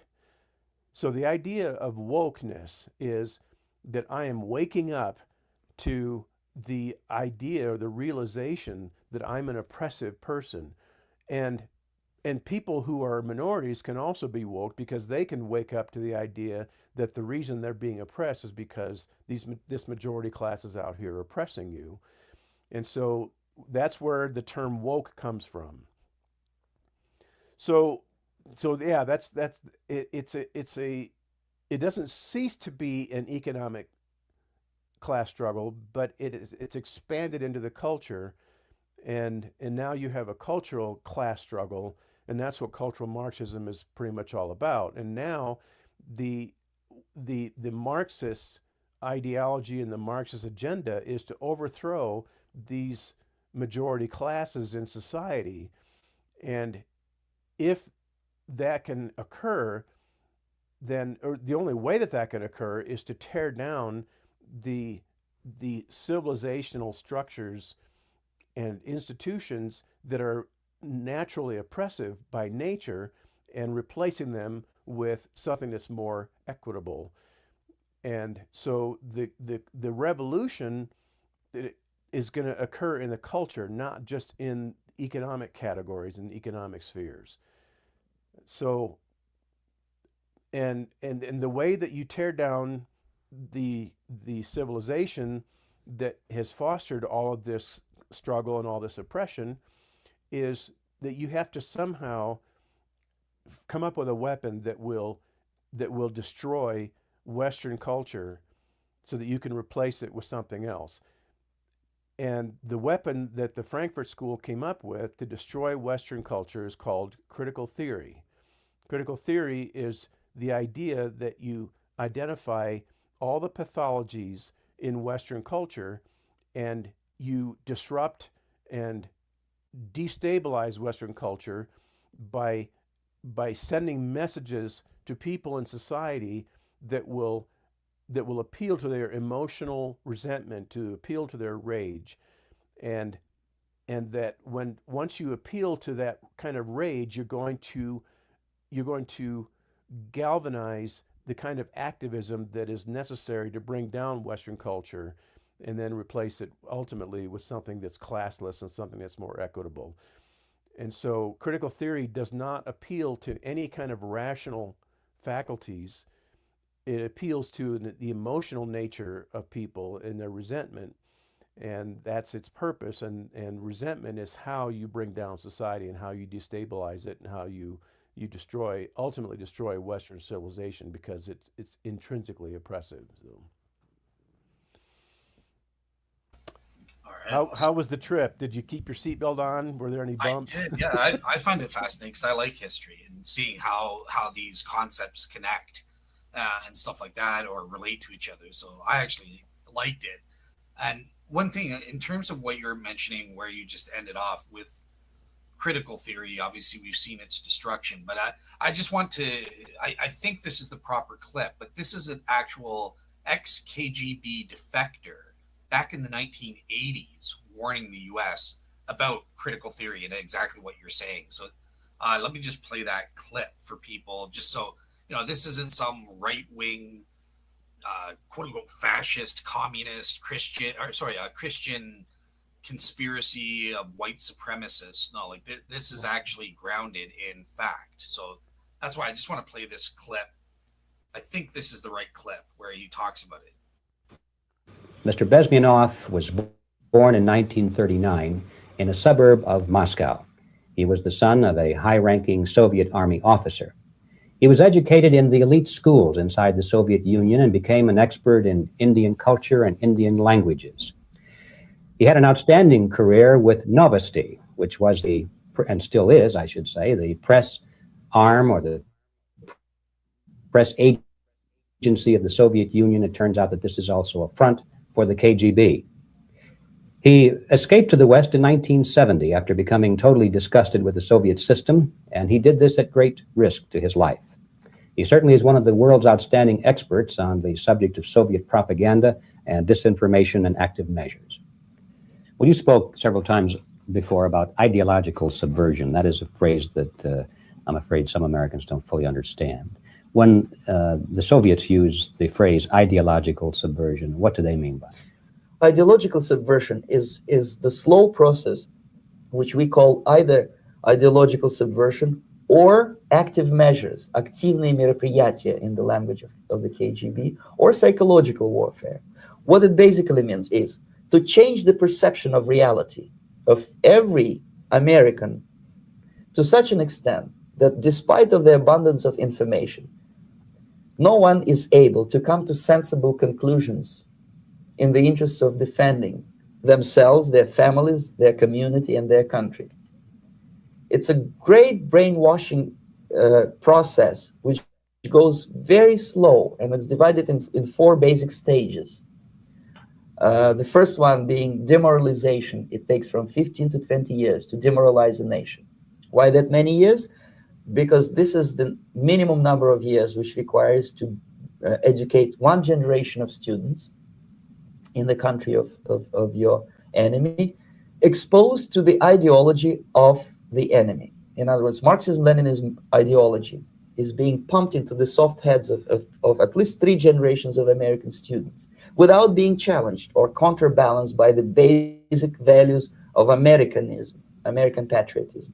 So the idea of wokeness is that I am waking up to the idea or the realization that I'm an oppressive person. And and people who are minorities can also be woke because they can wake up to the idea that the reason they're being oppressed is because this majority class is out here oppressing you. And so that's where the term woke comes from. So so yeah, that's it, it's a it doesn't cease to be an economic class struggle, but it's expanded into the culture, and now you have a cultural class struggle, and that's what cultural Marxism is pretty much all about. And now the the Marxist ideology and the Marxist agenda is to overthrow these majority classes in society. And if that can occur, then or the only way that that can occur is to tear down the the civilizational structures and institutions that are naturally oppressive by nature and replacing them with something that's more equitable. And so the revolution is going to occur in the culture, not just in economic categories and economic spheres. So and the way that you tear down the civilization that has fostered all of this struggle and all this oppression is that you have to somehow come up with a weapon that will destroy Western culture so that you can replace it with something else. And the weapon that the Frankfurt School came up with to destroy Western culture is called critical theory. Critical theory is the idea that you identify all the pathologies in Western culture and you disrupt and destabilize Western culture by sending messages to people in society that will appeal to their emotional resentment, to appeal to their rage, and that when once you appeal to that kind of rage, you're going to galvanize the kind of activism that is necessary to bring down Western culture and then replace it ultimately with something that's classless and something that's more equitable. And so critical theory does not appeal to any kind of rational faculties. It appeals to the emotional nature of people and their resentment. And that's its purpose. And resentment is how you bring down society and how you destabilize it and how you ultimately destroy Western civilization because it's intrinsically oppressive. So. All right, How awesome. was the trip? Did you keep your seatbelt on? Were there any I bumps? did, yeah. I find it fascinating because I like history and seeing how these concepts connect and stuff like that or relate to each other. So I actually liked it. And one thing in terms of what you're mentioning, where you just ended off with critical theory, obviously we've seen its destruction, but I just want to, I think this is the proper clip, but this is an actual ex-KGB defector back in the 1980s warning the US about critical theory and exactly what you're saying. So let me just play that clip for people, just so this isn't some right-wing quote unquote fascist communist Christian, or sorry, Christian conspiracy of white supremacists. No, like this is actually grounded in fact. So that's why I just want to play this clip. I think this is the right clip where he talks about it. Mr. Bezmenov was born in 1939 in a suburb of Moscow. He was the son of a high-ranking Soviet Army officer. He was educated in the elite schools inside the Soviet Union and became an expert in Indian culture and Indian languages. He had an outstanding career with Novosti, which was and still is, I should say, the press arm or the press agency of the Soviet Union. It turns out that this is also a front for the KGB. He escaped to the West in 1970 after becoming totally disgusted with the Soviet system, and he did this at great risk to his life. He certainly is one of the world's outstanding experts on the subject of Soviet propaganda and disinformation and active measures. Well, you spoke several times before about ideological subversion. That is a phrase that I'm afraid some Americans don't fully understand. When the Soviets use the phrase ideological subversion, what do they mean by it? Ideological subversion is the slow process which we call either ideological subversion or active measures, активные мероприятия in the language of the KGB, or psychological warfare. What it basically means is to change the perception of reality of every American to such an extent that despite of the abundance of information, no one is able to come to sensible conclusions in the interests of defending themselves, their families, their community, and their country. It's a great brainwashing process which goes very slow, and it's divided in four basic stages. The first one being demoralization. It takes from 15 to 20 years to demoralize a nation. Why that many years? Because this is the minimum number of years which requires to educate one generation of students in the country of your enemy, exposed to the ideology of the enemy. In other words, Marxism-Leninism ideology is being pumped into the soft heads of at least 3 generations of American students without being challenged or counterbalanced by the basic values of Americanism, American patriotism.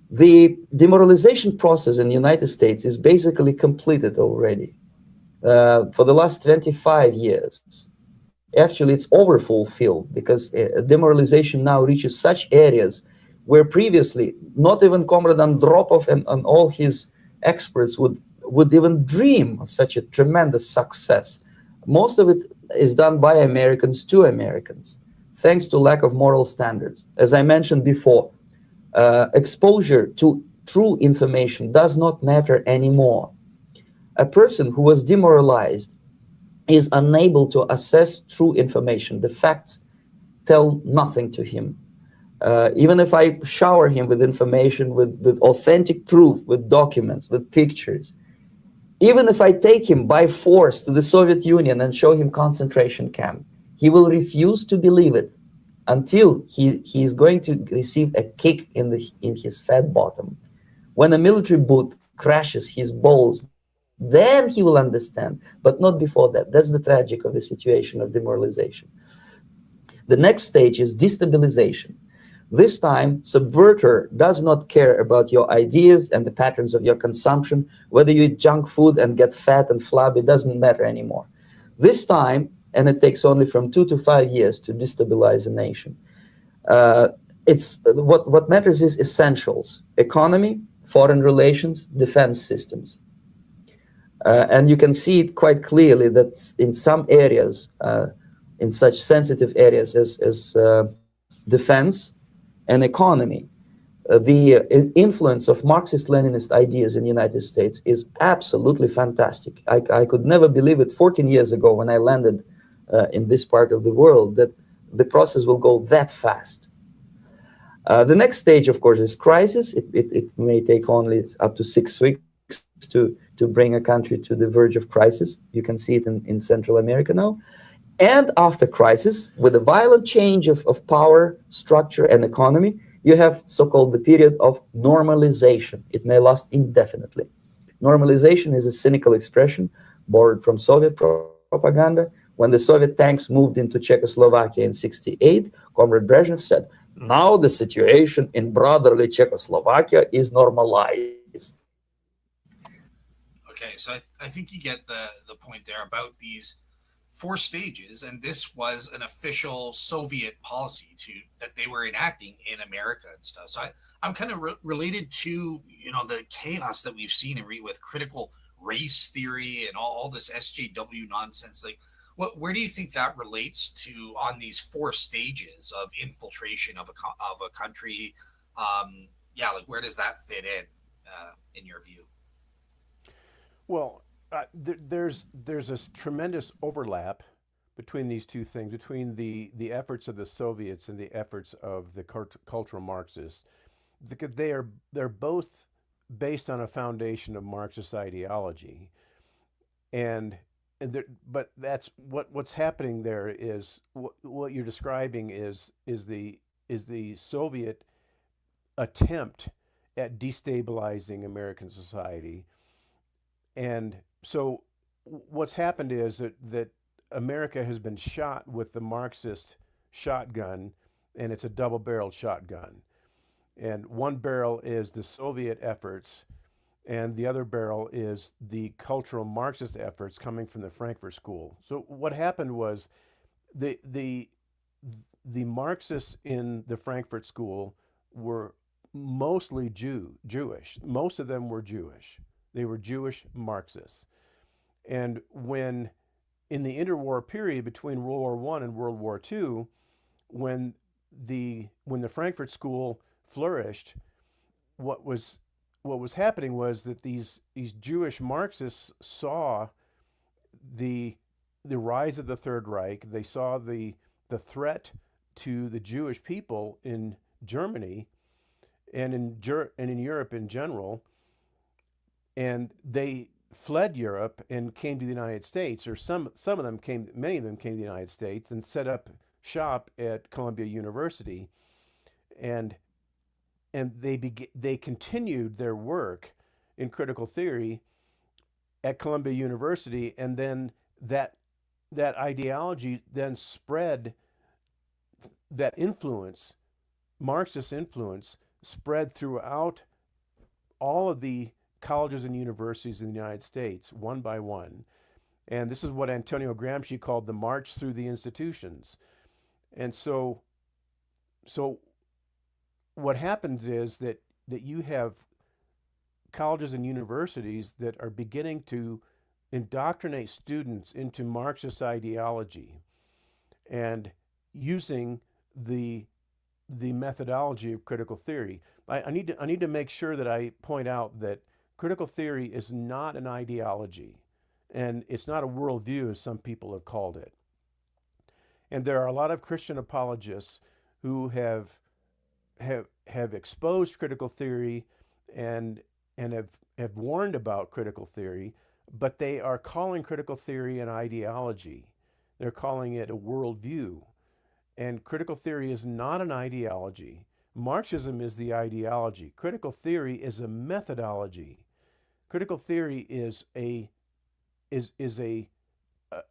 The demoralization process in the United States is basically completed already. For the last 25 years, actually it's overfulfilled, because demoralization now reaches such areas where previously not even Comrade Andropov and all his experts would even dream of such a tremendous success. Most of it is done by Americans to Americans, thanks to lack of moral standards. As I mentioned before, exposure to true information does not matter anymore. A person who was demoralized is unable to assess true information. The facts tell nothing to him. Even if I shower him with information, with authentic proof, with documents, with pictures, even if I take him by force to the Soviet Union and show him concentration camp, he will refuse to believe it until he is going to receive a kick in his fat bottom. When a military boot crashes his balls, then he will understand, but not before that. That's the tragic of the situation of demoralization. The next stage is destabilization. This time, subverter does not care about your ideas and the patterns of your consumption. Whether you eat junk food and get fat and flabby, doesn't matter anymore. This time, and it takes only from 2 to 5 years to destabilize a nation. It's what matters is essentials: economy, foreign relations, defense systems. And you can see it quite clearly that in some areas, in such sensitive areas as defense and economy, the influence of Marxist-Leninist ideas in the United States is absolutely fantastic. I could never believe it 14 years ago when I landed in this part of the world, that the process will go that fast. The next stage, of course, is crisis. It may take only up to 6 weeks to bring a country to the verge of crisis. You can see it in Central America now. And after crisis, with a violent change of power, structure, and economy, you have so-called the period of normalization. It may last indefinitely. Normalization is a cynical expression borrowed from Soviet propaganda. When the Soviet tanks moved into Czechoslovakia in '68, Comrade Brezhnev said, "Now the situation in brotherly Czechoslovakia is normalized." Okay, so I think you get the point there about these four stages, and this was an official Soviet policy to that they were enacting in America and stuff. So I'm kind of related to the chaos that we've seen and read with critical race theory and all this SJW nonsense. Like, where do you think that relates to on these four stages of infiltration of a country? Yeah, like where does that fit in your view? Well, there's a tremendous overlap between these two things, between the efforts of the Soviets and the efforts of the cultural Marxists. Because they're both based on a foundation of Marxist ideology, and but that's what's happening there is what you're describing is the Soviet attempt at destabilizing American society. And so what's happened is that America has been shot with the Marxist shotgun, and it's a double-barreled shotgun. And one barrel is the Soviet efforts, and the other barrel is the cultural Marxist efforts coming from the Frankfurt School. So what happened was the the the Marxists in the Frankfurt School were mostly Jewish. Most of them were Jewish. They were Jewish Marxists. And when in the interwar period between World War One and World War Two, when the Frankfurt School flourished, what was happening was that these Jewish Marxists saw the rise of the Third Reich. They saw the threat to the Jewish people in Germany and in Europe in general, and they fled Europe and came to the United States, or some of them came, many of them came to the United States and set up shop at Columbia University, and they continued their work in critical theory at Columbia University, and then that ideology then spread, that influence, Marxist influence, spread throughout all of the colleges and universities in the United States, one by one. And this is what Antonio Gramsci called the march through the institutions. And so what happens is that you have colleges and universities that are beginning to indoctrinate students into Marxist ideology and using the methodology of critical theory. I need to make sure that I point out that critical theory is not an ideology, and it's not a worldview, as some people have called it. And there are a lot of Christian apologists who have exposed critical theory and have warned about critical theory, but they are calling critical theory an ideology. They're calling it a worldview. And critical theory is not an ideology. Marxism is the ideology. Critical theory is a methodology. Critical theory is an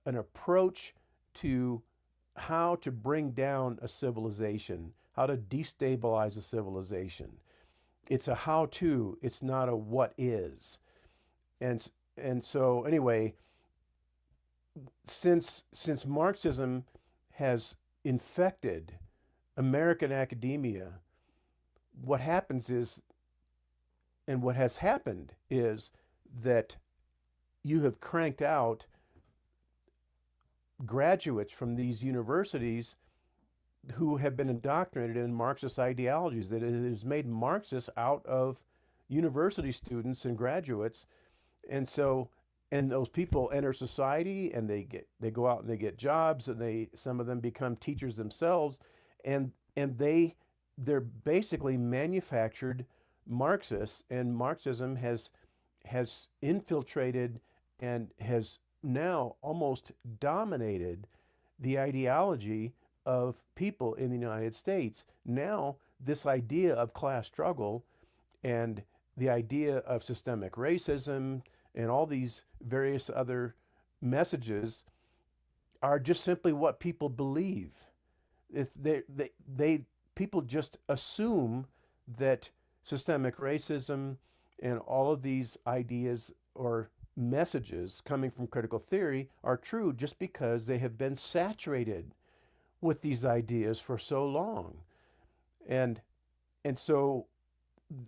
approach to how to bring down a civilization, how to destabilize a civilization. It's a how-to. It's not a what is. And so anyway, since Marxism has infected American academia, what happens is, and what has happened is that you have cranked out graduates from these universities who have been indoctrinated in Marxist ideologies, that it has made Marxists out of university students and graduates. And so, and those people enter society, and they go out and they get jobs, and some of them become teachers themselves, and they're basically manufactured Marxists, and Marxism has infiltrated and has now almost dominated the ideology of people in the United States. Now, this idea of class struggle and the idea of systemic racism and all these various other messages are just simply what people believe. If people just assume that systemic racism and all of these ideas, or messages coming from critical theory are true just because they have been saturated with these ideas for so long. And and so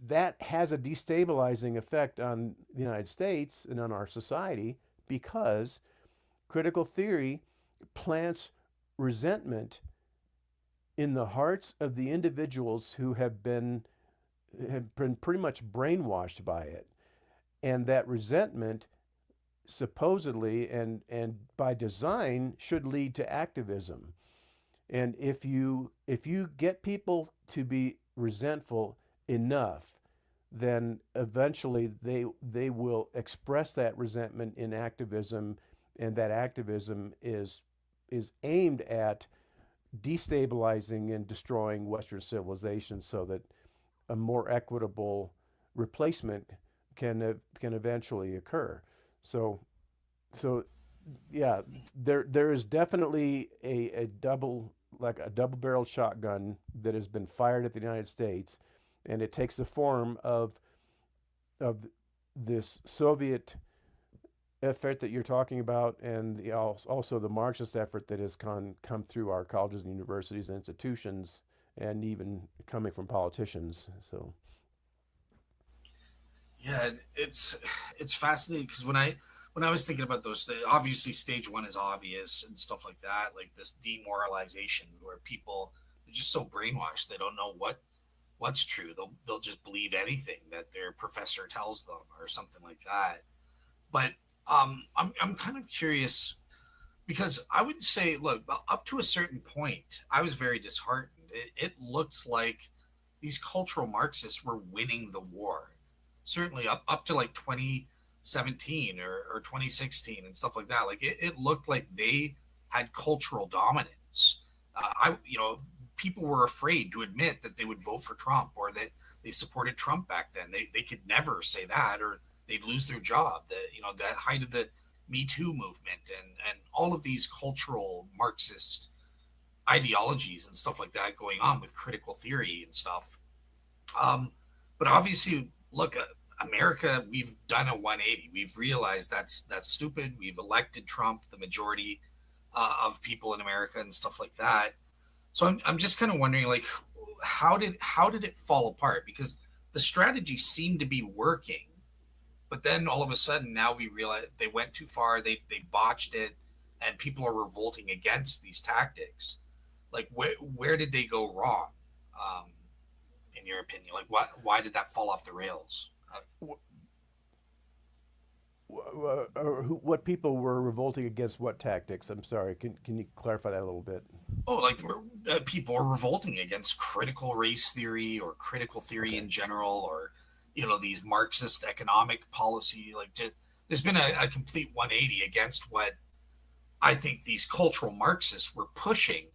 that has a destabilizing effect on the United States and on our society because critical theory plants resentment in the hearts of the individuals who have been pretty much brainwashed by it. And that resentment supposedly and by design should lead to activism. And if you get people to be resentful enough, then eventually they will express that resentment in activism, and that activism is aimed at destabilizing and destroying Western civilization so that a more equitable replacement can eventually occur. So so yeah, there is definitely a double, like a double-barreled shotgun that has been fired at the United States, and it takes the form of this Soviet effort that you're talking about, and also the Marxist effort that has come through our colleges and universities and institutions, and even coming from politicians. So Yeah, it's fascinating because when I was thinking about those, obviously stage one is obvious and stuff like that, like this demoralization where people are just so brainwashed they don't know what's true. They'll just believe anything that their professor tells them or something like that. But I'm kind of curious because I would say, look, up to a certain point, I was very disheartened. It looked like these cultural Marxists were winning the war. Certainly up to like 2017 or 2016 and stuff like that. Like it looked like they had cultural dominance. People were afraid to admit that they would vote for Trump or that they supported Trump back then. They could never say that or they'd lose their job. That height of the Me Too movement and all of these cultural Marxist ideologies and stuff like that going on with critical theory and stuff. But obviously, look, America, we've done a 180. We've realized that's stupid. We've elected Trump, the majority of people in America and stuff like that. So I'm just kind of wondering, like, how did it fall apart? Because the strategy seemed to be working, but then all of a sudden now we realize they went too far. They botched it, and people are revolting against these tactics. Like, where did they go wrong? Um, in your opinion, like why did that fall off the rails? what people were revolting against? What tactics? I'm sorry. Can you clarify that a little bit? Oh, like people are revolting against critical race theory or critical theory Okay. in general, or these Marxist economic policy. Like, there's been a complete 180 against what I think these cultural Marxists were pushing,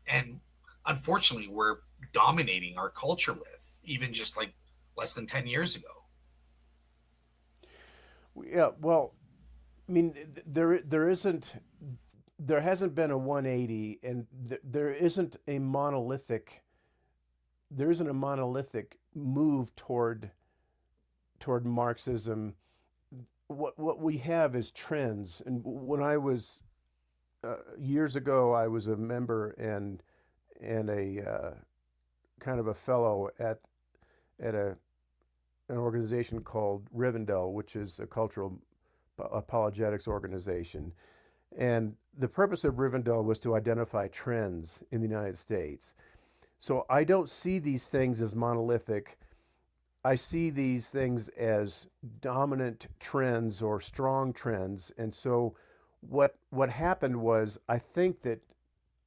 and unfortunately, were dominating our culture with, even just like less than 10 years ago. Yeah. Well, I mean, there hasn't been a 180, and there isn't a monolithic move toward Marxism. What we have is trends. And when I was years ago, I was a member and a kind of a fellow at an organization called Rivendell, which is a cultural apologetics organization. And the purpose of Rivendell was to identify trends in the United States. So I don't see these things as monolithic. I see these things as dominant trends or strong trends. And so what happened was I think that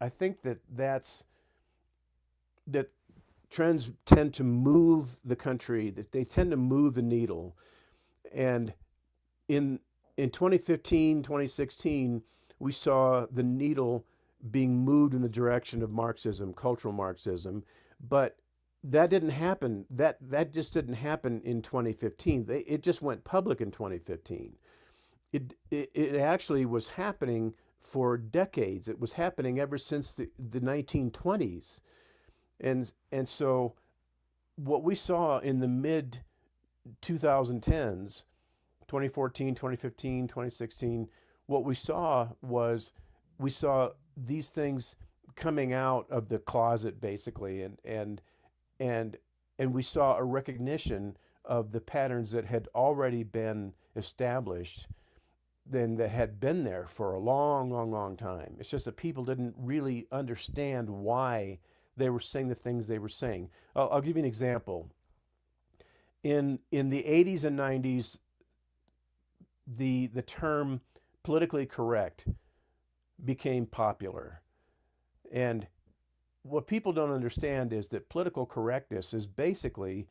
that trends tend to move the country, that they tend to move the needle. And in in 2015, 2016, we saw the needle being moved in the direction of Marxism, cultural Marxism, but that didn't happen. That just didn't happen in 2015. It just went public in 2015. It actually was happening for decades. It was happening ever since the 1920s. And so what we saw in the mid 2010s, 2014, 2015, 2016, what we saw was we saw these things coming out of the closet basically, and and we saw a recognition of the patterns that had already been established, then that had been there for a long, long, long time. It's just that people didn't really understand why they were saying the things they were saying. I'll give you an example. In the 80s and 90s, the term politically correct became popular. And what people don't understand is that political correctness is basically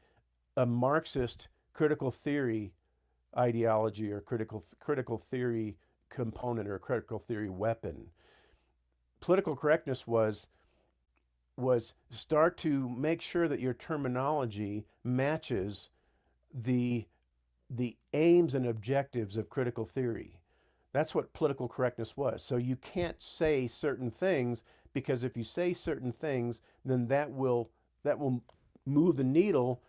a Marxist critical theory ideology or critical theory component or critical theory weapon. Political correctness was start to make sure that your terminology matches the aims and objectives of critical theory. That's what political correctness was. So you can't say certain things, because if you say certain things, then that will move the needle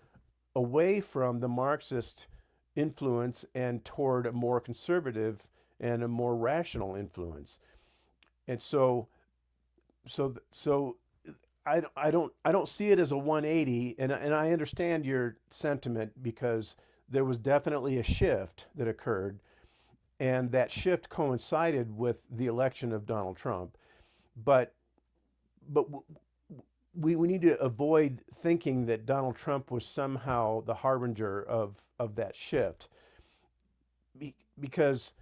away from the Marxist influence and toward a more conservative and a more rational influence. And so I don't see it as a 180, and I understand your sentiment, because there was definitely a shift that occurred, and that shift coincided with the election of Donald Trump. But we need to avoid thinking that Donald Trump was somehow the harbinger of that shift, because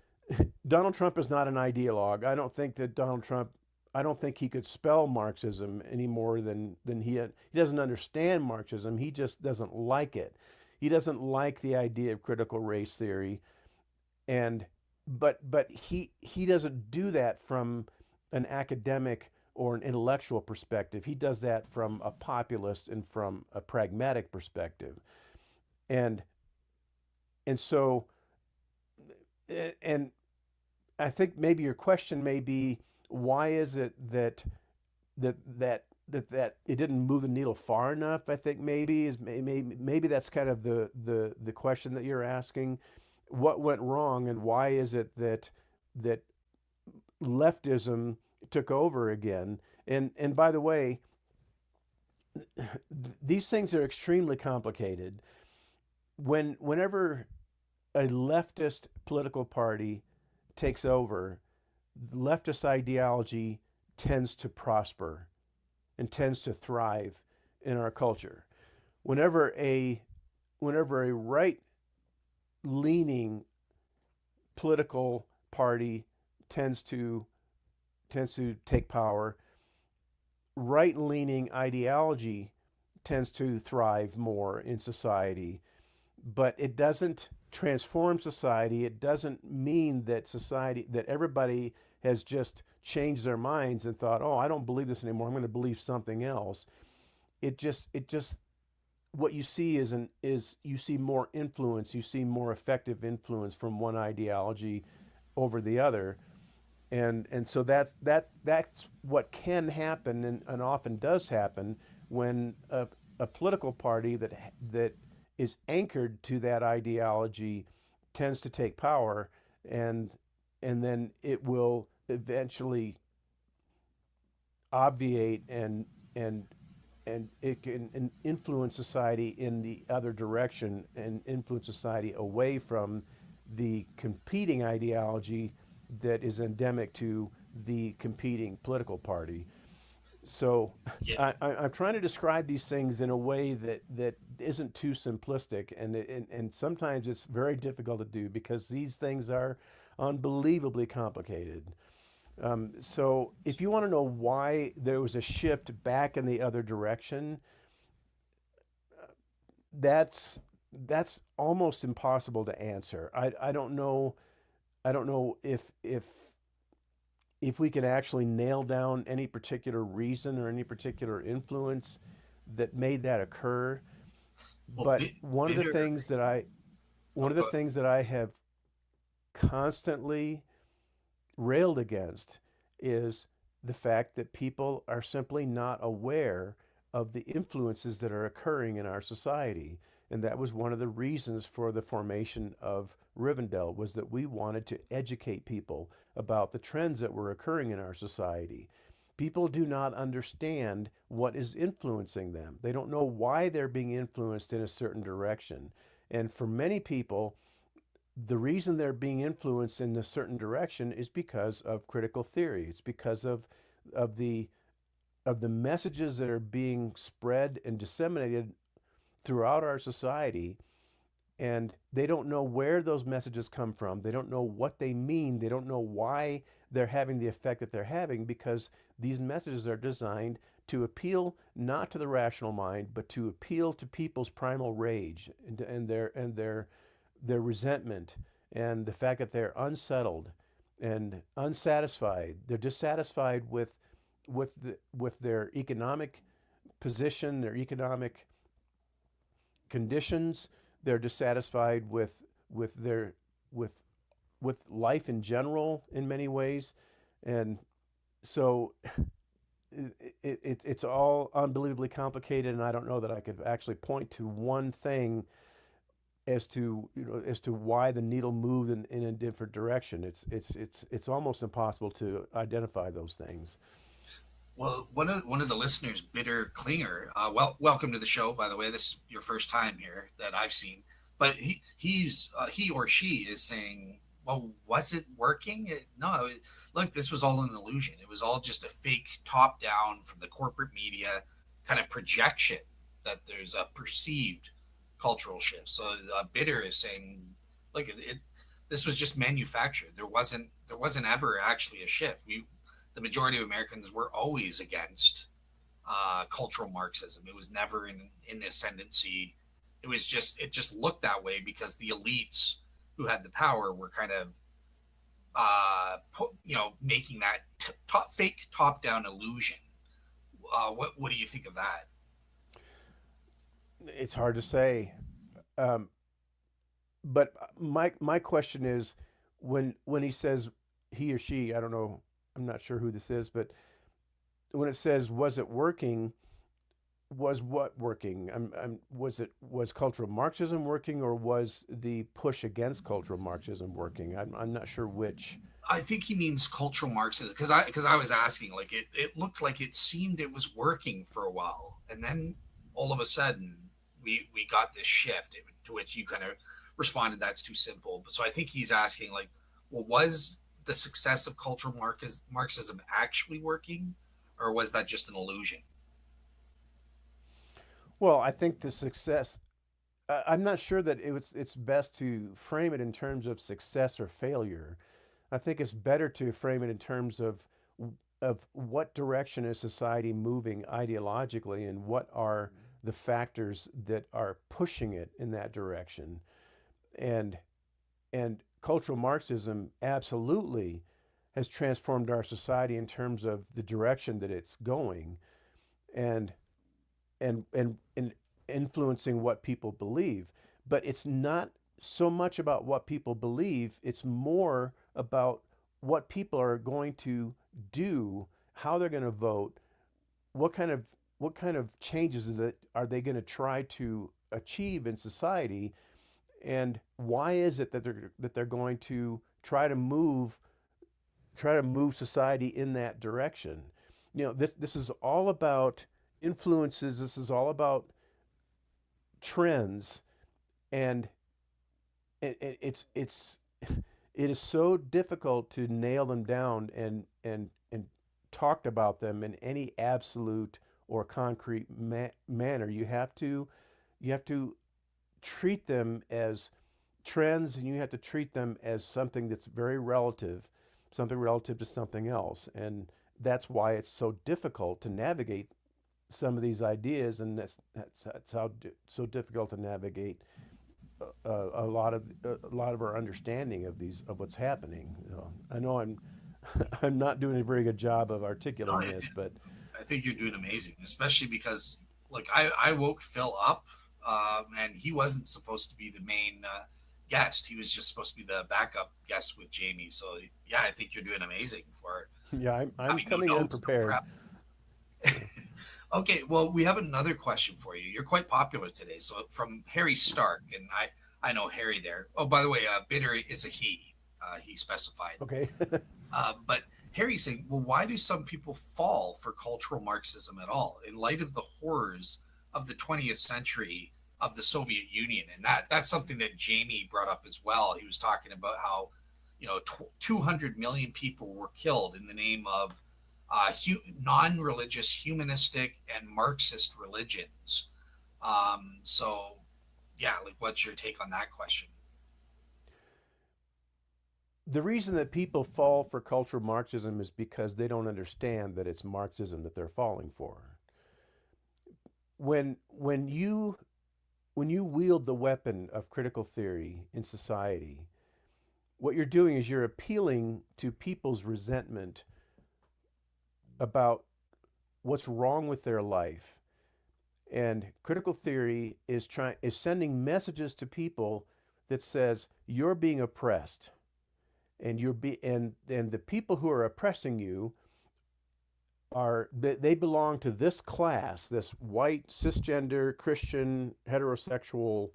Donald Trump is not an ideologue. I don't think he could spell Marxism any more than he doesn't understand Marxism. He just doesn't like it. He doesn't like the idea of critical race theory, and but he doesn't do that from an academic or an intellectual perspective. He does that from a populist and from a pragmatic perspective. And so and I think maybe your question may be, why is it that it didn't move the needle far enough? I think maybe that's kind of the question that you're asking. What went wrong, and why is it that leftism took over again? And by the way, these things are extremely complicated. Whenever a leftist political party takes over, leftist ideology tends to prosper and tends to thrive in our culture. Whenever a right-leaning political party tends to take power, right-leaning ideology tends to thrive more in society. But it doesn't transform society. It doesn't mean that everybody has just changed their minds and thought, oh, I don't believe this anymore, I'm going to believe something else. It just what you see is you see more influence, you see more effective influence from one ideology over the other. And so that's what can happen, and often does happen, when a political party that is anchored to that ideology tends to take power, and then it will eventually obviate and it can influence society in the other direction, and influence society away from the competing ideology that is endemic to the competing political party. So Yeah. I'm trying to describe these things in a way that isn't too simplistic, and sometimes it's very difficult to do, because these things are unbelievably complicated. So if you want to know why there was a shift back in the other direction, that's almost impossible to answer. I don't know if we can actually nail down any particular reason or any particular influence that made that occur. Well, But one of the bitter. things that I have constantly railed against is the fact that people are simply not aware of the influences that are occurring in our society. And that was one of the reasons for the formation of Rivendell was that we wanted to educate people about the trends that were occurring in our society. People do not understand what is influencing them. They don't know why they're being influenced in a certain direction. And for many people, the reason they're being influenced in a certain direction is because of critical theory. It's because of the messages that are being spread and disseminated throughout our society, and they don't know where those messages come from. They don't know what they mean. They don't know why they're having the effect that they're having, because these messages are designed to appeal not to the rational mind, but to appeal to people's primal rage and their resentment, and the fact that they're unsettled and unsatisfied. They're dissatisfied with their economic position, their economic conditions. They're dissatisfied with with life in general in many ways, and so it's all unbelievably complicated. And I don't know that I could actually point to one thing as to as to why the needle moved in a different direction. It's almost impossible to identify those things. Well, one of the listeners, Bitter Klinger, welcome to the show. By the way, this is your first time here that I've seen, but he or she is saying, "Well, was it working? No, look, this was all an illusion. It was all just a fake top down from the corporate media kind of projection that there's a perceived cultural shift." So Bitter is saying, "Look, this was just manufactured. There wasn't ever actually a shift. The majority of Americans were always against cultural Marxism. It was never in the ascendancy. It just looked that way because the elites who had the power were kind of making that fake top down illusion." What do you think of that? It's hard to say. Um, but my question is, when he says he or she, I don't know, I'm not sure who this is, but when it says was it working, was what working? Was cultural Marxism working, or was the push against cultural Marxism working? I'm not sure which. I think he means cultural Marxism because I was asking, like, it looked like it seemed it was working for a while, and then all of a sudden we got this shift, to which you kind of responded that's too simple. So I think he's asking, like, well, was the success of cultural Marxism actually working, or was that just an illusion? Well, I think the success. I'm not sure that it's best to frame it in terms of success or failure. I think it's better to frame it in terms of what direction is society moving ideologically, and what are the factors that are pushing it in that direction. And and cultural Marxism absolutely has transformed our society in terms of the direction that it's going, and and influencing what people believe. But it's not so much about what people believe, it's more about what people are going to do, how they're going to vote, what kind of changes that are they going to try to achieve in society, and why is it that they're going to try to move society in that direction. This is all about influences. This is all about trends, and it's it is so difficult to nail them down and talked about them in any absolute or concrete manner. You have to treat them as trends, and you have to treat them as something that's very relative, something relative to something else. And that's why it's so difficult to navigate some of these ideas, and that's how so difficult to navigate a lot of our understanding of what's happening. I know I'm not doing a very good job of No, articulating this, but I think you're doing amazing, especially because, like, I woke Phil up, and he wasn't supposed to be the main guest. He was just supposed to be the backup guest with Jamie. So yeah, I think you're doing amazing for yeah, I'm having no coming notes, no unprepared. prep. Okay, well, we have another question for you. You're quite popular today. So from Harry Stark, and I know Harry there. Oh, by the way, bitter is a he. He specified. Okay. But Harry's saying, well, why do some people fall for cultural Marxism at all in light of the horrors of the 20th century of the Soviet Union? And that's something that Jamie brought up as well. He was talking about how, 200 million people were killed in the name of non-religious, humanistic, and Marxist religions. So, yeah, like, what's your take on that question? The reason that people fall for cultural Marxism is because they don't understand that it's Marxism that they're falling for. When you wield the weapon of critical theory in society, what you're doing is you're appealing to people's resentment about what's wrong with their life. And critical theory is sending messages to people that says you're being oppressed, and the people who are oppressing you they belong to this class, this white cisgender Christian heterosexual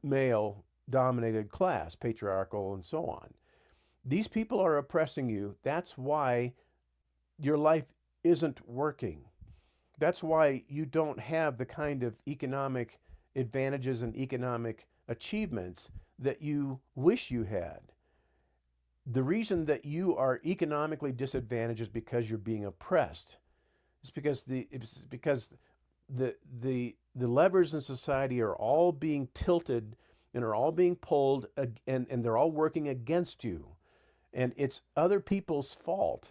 male dominated class, patriarchal and so on. These people are oppressing you. That's why your life isn't working. That's why you don't have the kind of economic advantages and economic achievements that you wish you had. The reason that you are economically disadvantaged is because you're being oppressed. It's because the levers in society are all being tilted and are all being pulled, and they're all working against you. And it's other people's fault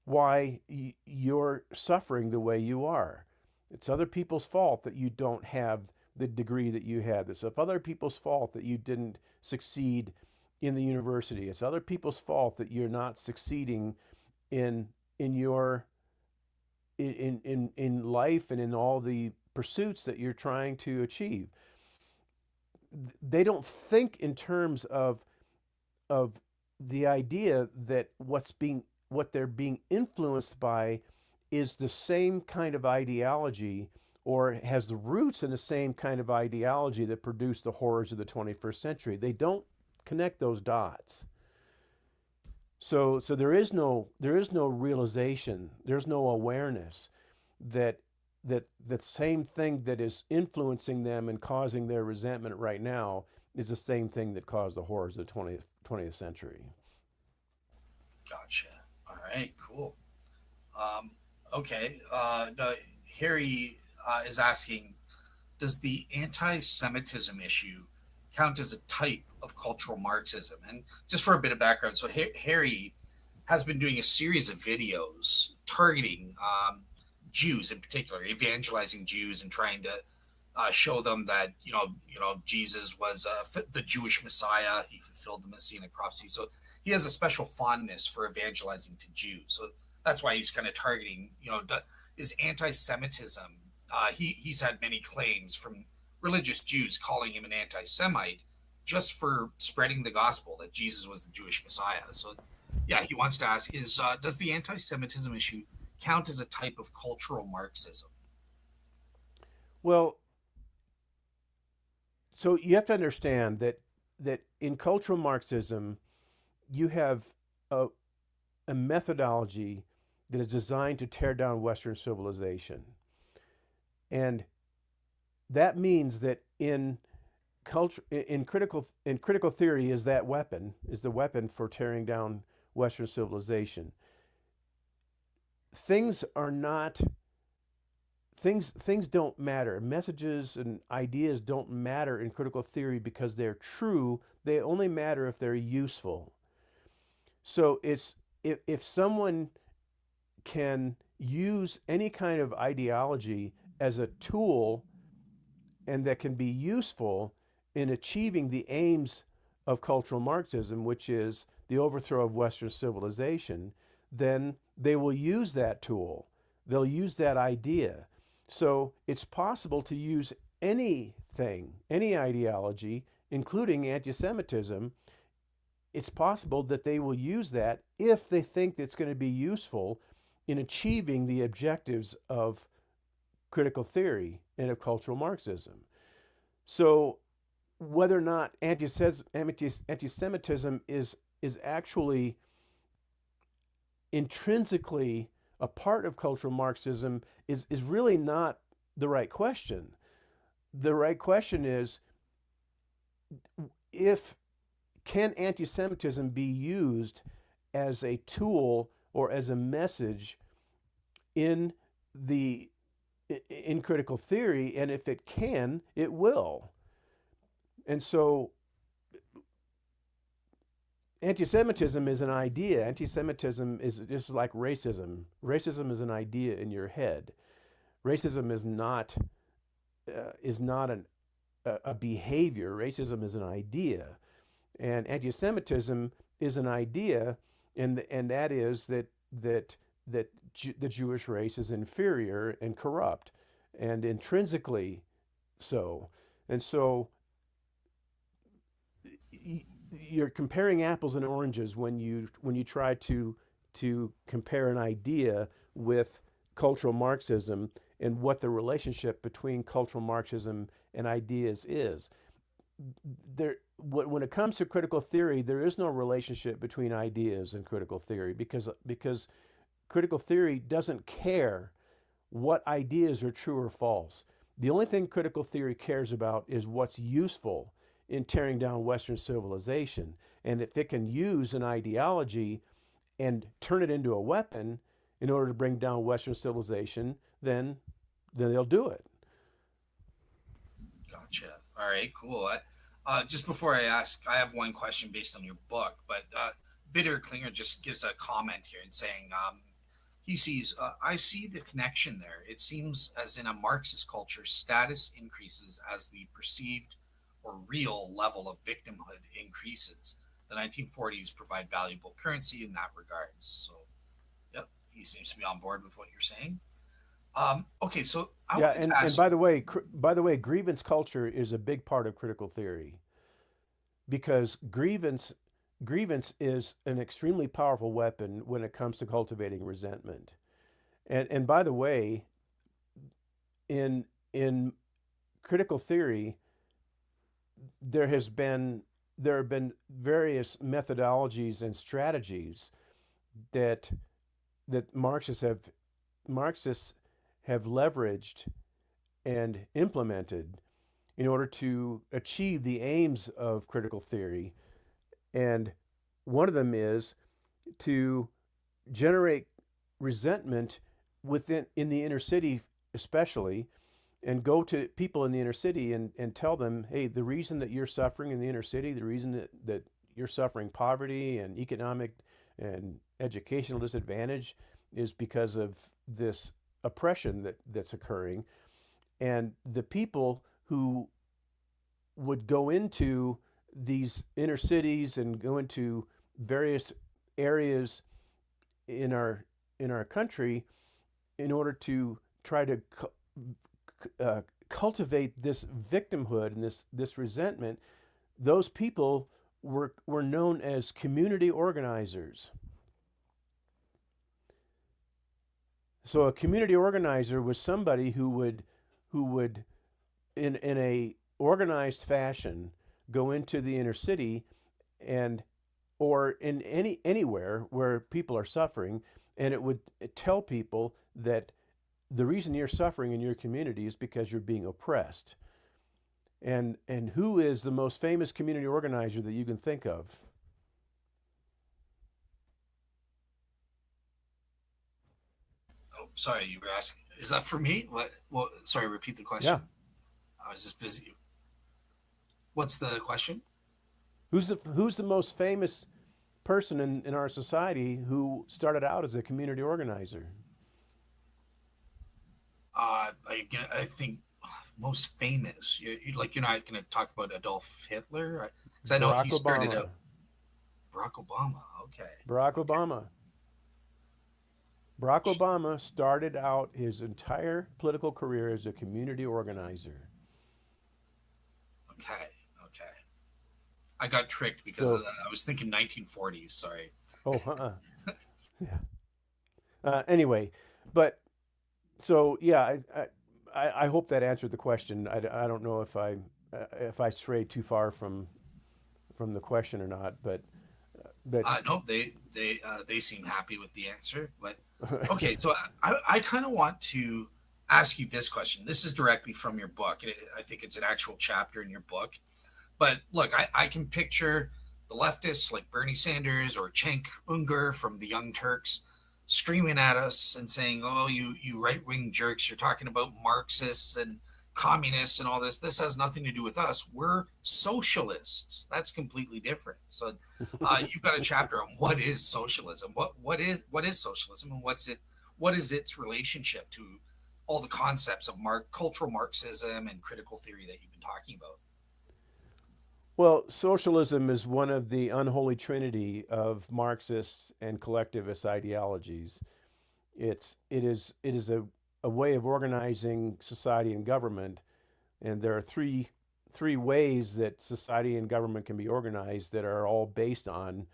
why you're suffering the way you are. It's other people's fault that you don't have the degree that you had. It's other people's fault that you didn't succeed in the university. It's other people's fault that you're not succeeding in your in life and in all the pursuits that you're trying to achieve. They don't think in terms of the idea that what they're being influenced by is the same kind of ideology, or has the roots in the same kind of ideology that produced the horrors of the 21st century. They don't connect those dots. So there is no realization, there's no awareness that the same thing that is influencing them and causing their resentment right now is the same thing that caused the horrors of the 20th century. Gotcha. All right, cool. Okay. No, Harry is asking, does the anti-Semitism issue count as a type of cultural Marxism? And just for a bit of background, so Harry has been doing a series of videos targeting Jews in particular, evangelizing Jews and trying to show them that Jesus was the Jewish Messiah. He fulfilled the Messianic prophecy. So he has a special fondness for evangelizing to Jews. So that's why he's kind of targeting. Is anti-Semitism. He's had many claims from religious Jews calling him an anti-Semite just for spreading the gospel that Jesus was the Jewish Messiah. So, yeah, he wants to ask: does the anti-Semitism issue count as a type of cultural Marxism? Well, so you have to understand that in cultural Marxism, you have a methodology that is designed to tear down Western civilization. And that means that in critical theory is the weapon for tearing down Western civilization. Things don't matter. Messages and ideas don't matter in critical theory because they're true. They only matter if they're useful. So if someone can use any kind of ideology as a tool and that can be useful in achieving the aims of cultural Marxism, which is the overthrow of Western civilization, then they will use that tool. They'll use that idea. So it's possible to use anything, any ideology, including anti-Semitism. It's possible that they will use that if they think it's going to be useful in achieving the objectives of critical theory and of cultural Marxism. So whether or not anti-Semitism is actually intrinsically a part of cultural Marxism is really not the right question. The right question is, if can anti-Semitism be used as a tool or as a message in the in critical theory, and if it can, it will. And so anti-Semitism is an idea. Anti-Semitism is just like racism. Racism is an idea in your head. Racism is not a behavior. Racism is an idea, and anti-Semitism is an idea, and that is that the Jewish race is inferior and corrupt, and intrinsically so. And so you're comparing apples and oranges when you try to compare an idea with cultural Marxism and what the relationship between cultural Marxism and ideas is. When it comes to critical theory, there is no relationship between ideas and critical theory, because critical theory doesn't care what ideas are true or false. The only thing critical theory cares about is what's useful in tearing down Western civilization. And if it can use an ideology and turn it into a weapon in order to bring down Western civilization, then they'll do it. Gotcha. All right, cool. Just before I ask, I have one question based on your book, but Bitter Klinger just gives a comment here and saying, he sees, I see the connection there. It seems as in a Marxist culture, status increases as the perceived or real level of victimhood increases. The 1940s provide valuable currency in that regard. So, yep, he seems to be on board with what you're saying. Okay, so I Yeah, wanted to and ask. by the way, grievance culture is a big part of critical theory, because grievance is an extremely powerful weapon when it comes to cultivating resentment. And by the way, in critical theory, there have been various methodologies and strategies that Marxists have leveraged and implemented in order to achieve the aims of critical theory. And one of them is to generate resentment in the inner city, especially, and go to people in the inner city and tell them, hey, the reason that you're suffering in the inner city, the reason that you're suffering poverty and economic and educational disadvantage is because of this oppression that's occurring. And the people who would go into these inner cities and go into various areas in our country in order to try to cultivate this victimhood and this resentment, those people were known as community organizers. So a community organizer was somebody who would in a organized fashion go into the inner city and or in anywhere where people are suffering, and it would tell people that the reason you're suffering in your community is because you're being oppressed. And who is the most famous community organizer that you can think of? Oh, sorry, you were asking. Is that for me? What? Well, sorry. Repeat the Yeah. question. I was just busy. What's the question? Who's the most famous person in our society who started out as a community organizer? I think most famous. You're not going to talk about Adolf Hitler, because I know he Barack started Obama. out. Barack Obama. Okay. Barack Okay. Obama. Barack Obama started out his entire political career as a community organizer. Okay. Okay. I got tricked because So, I was thinking 1940s. Sorry. oh, yeah. Anyway, but so yeah, I hope that answered the question. I don't know if if I stray too far from the question or not, but No, they seem happy with the answer. But okay, so I kind of want to ask you this question. This is directly from your book. I think it's an actual chapter in your book. But look, I can picture the leftists like Bernie Sanders or Cenk Unger from the Young Turks screaming at us and saying, "Oh, you right wing jerks! You're talking about Marxists and communists and all this. This has nothing to do with us. We're socialists. That's completely different." So, you've got a chapter on what is socialism. What is socialism, and what is its relationship to all the concepts of cultural Marxism and critical theory that you've been talking about. well, socialism is one of the unholy trinity of Marxist and collectivist ideologies. It is a way of organizing society and government, and there are three ways that society and government can be organized that are all based on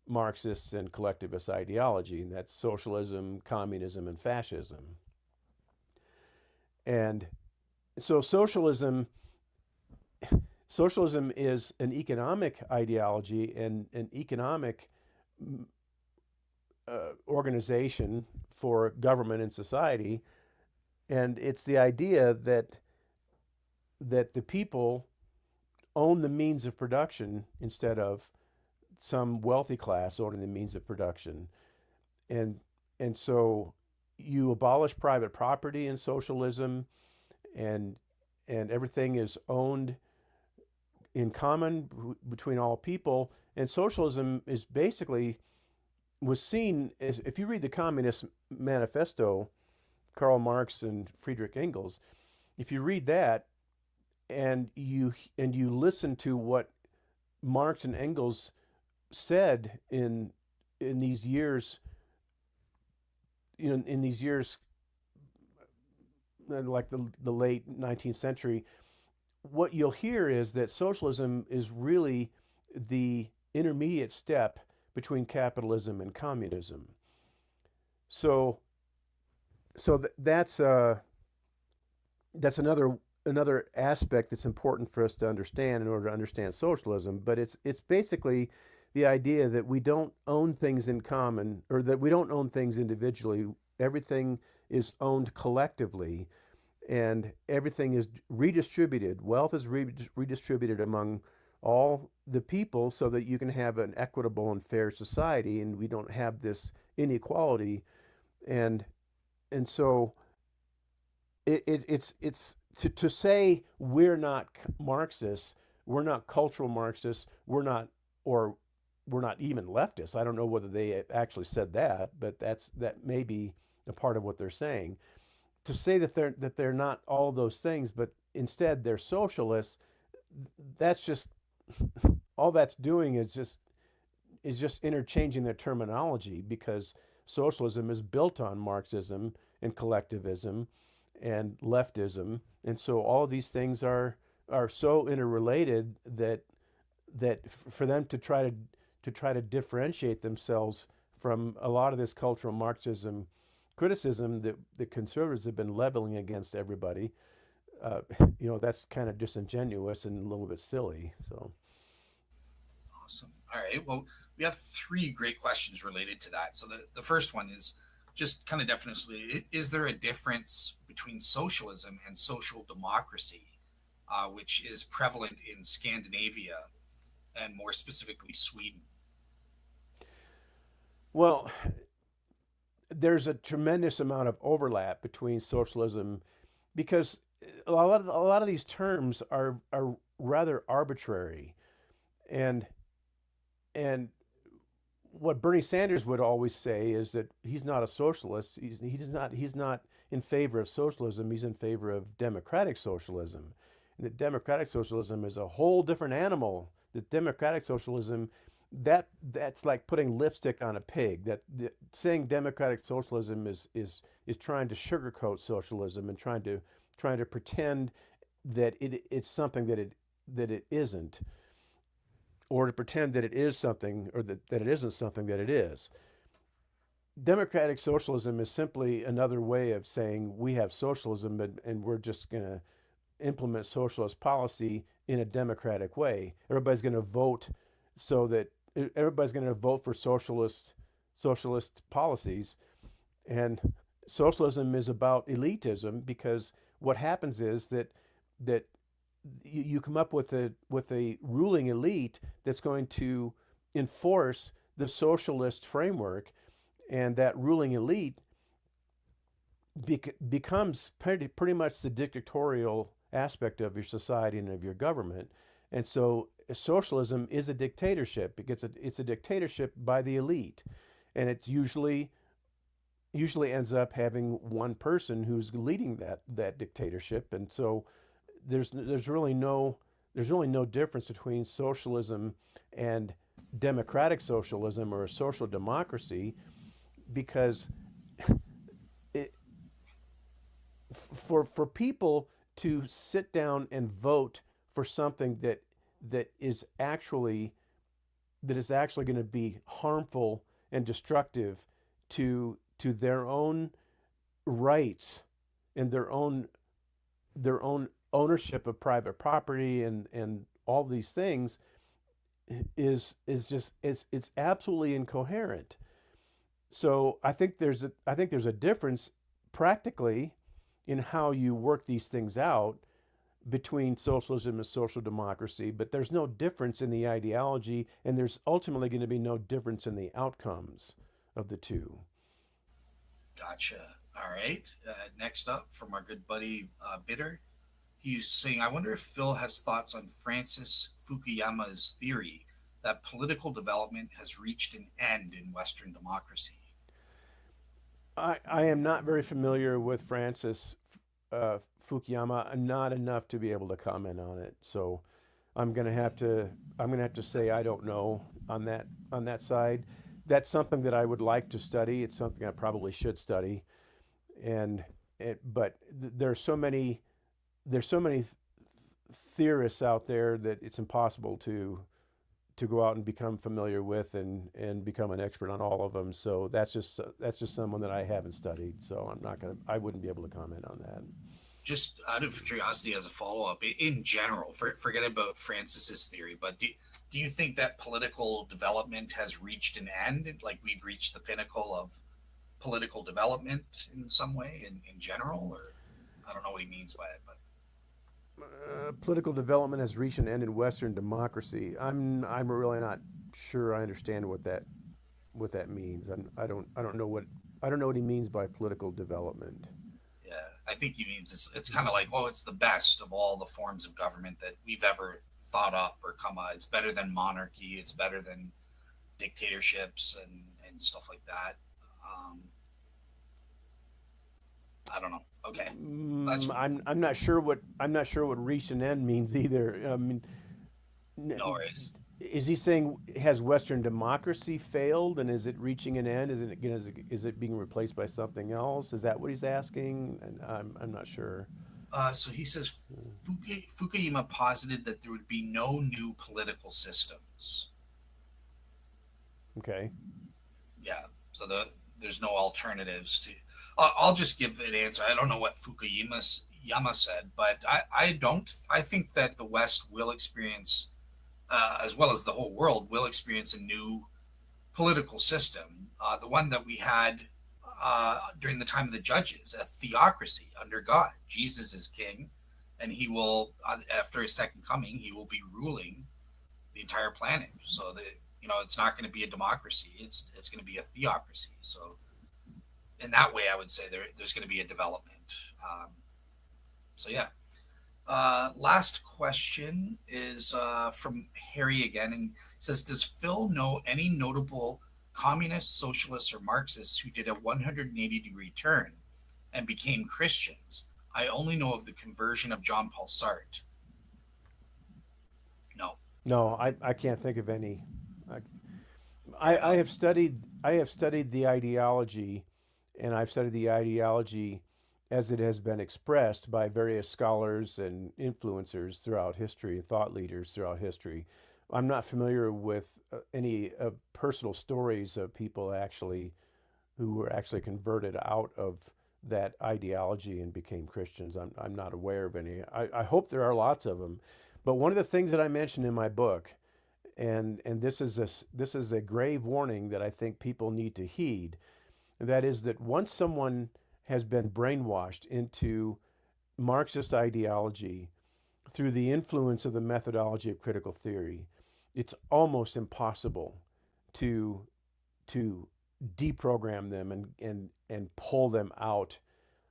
Marxist and collectivist ideology, and that's socialism, communism, and fascism. And so socialism is an economic ideology and an economic organization for government and society, and it's the idea that the people own the means of production instead of some wealthy class owning the means of production. And so you abolish private property in socialism, and everything is owned in common between all people. And socialism is basically was seen as, if you read the Communist Manifesto, Karl Marx and Friedrich Engels, if you read that and you listen to what Marx and Engels said in these years, in these years like the late 19th century, what you'll hear is that socialism is really the intermediate step between capitalism and communism. So that's another aspect that's important for us to understand in order to understand socialism. But it's basically the idea that we don't own things in common, or that we don't own things individually. Everything is owned collectively, and everything is redistributed. Wealth is redistributed among all the people so that you can have an equitable and fair society, and we don't have this inequality. And so it's to say we're not Marxists, we're not cultural Marxists, we're not even leftists. I don't know whether they actually said that, but that may be a part of what they're saying. To say that they're not all those things, but instead they're socialists, that's just all that's doing is just interchanging their terminology, because socialism is built on Marxism and collectivism and leftism, and so all of these things are so interrelated that for them to try to differentiate themselves from a lot of this cultural Marxism criticism that the conservatives have been leveling against everybody, that's kind of disingenuous and a little bit silly. So. Awesome. All right. Well, we have three great questions related to that. So the first one is just kind of definitionally, is there a difference between socialism and social democracy, which is prevalent in Scandinavia and more specifically Sweden? Well, there's a tremendous amount of overlap between socialism, because a lot of these terms are rather arbitrary, and and what Bernie Sanders would always say is that he's not a socialist. He's not in favor of socialism. He's in favor of democratic socialism. And that democratic socialism is a whole different animal. That democratic socialism, that's like putting lipstick on a pig. That saying democratic socialism is trying to sugarcoat socialism and trying to pretend that it's something that it isn't, or to pretend that it is something, or that it isn't something that it is. Democratic socialism is simply another way of saying we have socialism, and we're just going to implement socialist policy in a democratic way. Everybody's going to vote so that everybody's going to vote for socialist policies, and socialism is about elitism, because what happens is that you come up with a ruling elite that's going to enforce the socialist framework, and that ruling elite becomes pretty much the dictatorial aspect of your society and of your government. And so socialism is a dictatorship, because it's a dictatorship by the elite, and it's usually ends up having one person who's leading that dictatorship. And so there's really no difference between socialism and democratic socialism or a social democracy, because it, for people to sit down and vote for something that is actually going to be harmful and destructive to their own rights and their own ownership of private property and all these things, is just it's absolutely incoherent. So I think there's a difference practically in how you work these things out between socialism and social democracy, but there's no difference in the ideology, and there's ultimately going to be no difference in the outcomes of the two. Gotcha. All right. Next up from our good buddy Bitter, he's saying, I wonder if Phil has thoughts on Francis Fukuyama's theory that political development has reached an end in Western democracy. I am not very familiar with Francis Fukuyama. I'm not enough to be able to comment on it. So I'm gonna have to say I don't know on that side. That's something that I would like to study. It's something I probably should study, and there's so many theorists out there that it's impossible to go out and become familiar with and become an expert on all of them. So that's just someone that I haven't studied. So I wouldn't be able to comment on that. Just out of curiosity, as a follow-up, in general, forget about Francis's theory, but do you think that political development has reached an end? Like we've reached the pinnacle of political development in some way, in general? Or I don't know what he means by it, but Political development has reached an end in Western democracy. I'm really not sure I understand what that means. I don't know what he means by political development. yeah, I think he means it's kind of like, oh, it's the best of all the forms of government that we've ever thought up or come up. It's better than monarchy. It's better than dictatorships and stuff like that. Um, I don't know. Okay, that's I'm not sure what reach an end means either. I mean, no worries. is he saying, has Western democracy failed, and is it reaching an end? Is it being replaced by something else? Is that what he's asking? And I'm not sure. So he says Fukuyama posited that there would be no new political systems. Okay. Yeah, so there's no alternatives to. I'll just give an answer. I don't know what Yama said, but I don't. I think that the West will experience, as well as the whole world, will experience a new political system. The one that we had during the time of the judges, a theocracy under God. Jesus is king, and he will, after his second coming, he will be ruling the entire planet. So that it's not going to be a democracy. It's going to be a theocracy. So in that way, I would say there's going to be a development. So yeah. Last question is from Harry again, and says, "Does Phil know any notable communists, socialists, or Marxists who did a 180-degree turn and became Christians? I only know of the conversion of John Paul Sartre." No. No, I can't think of any. I, Fair enough. I have studied the ideology, and I've studied the ideology as it has been expressed by various scholars and influencers throughout history, thought leaders throughout history. I'm not familiar with any personal stories of people who were actually converted out of that ideology and became Christians. I'm not aware of any. I hope there are lots of them. But one of the things that I mentioned in my book, and this is a grave warning that I think people need to heed, and that is that once someone has been brainwashed into Marxist ideology through the influence of the methodology of critical theory, it's almost impossible to deprogram them and pull them out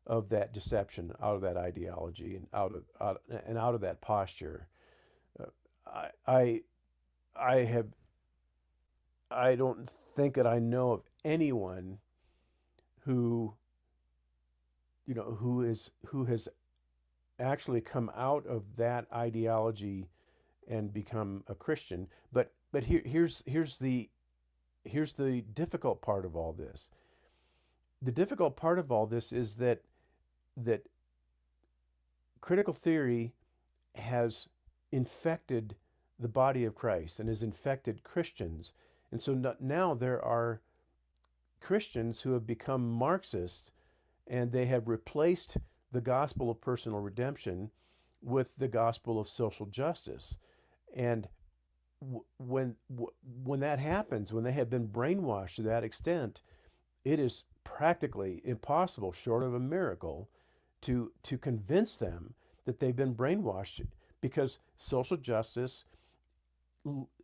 of that deception, out of that ideology, and out of that posture. I have I don't think that I know of anyone who who has actually come out of that ideology and become a Christian. But here's the difficult part of all this. The difficult part of all this is that critical theory has infected the body of Christ and has infected Christians. And so now there are Christians who have become Marxists, and they have replaced the gospel of personal redemption with the gospel of social justice. And when that happens, when they have been brainwashed to that extent, it is practically impossible, short of a miracle, to convince them that they've been brainwashed, because social justice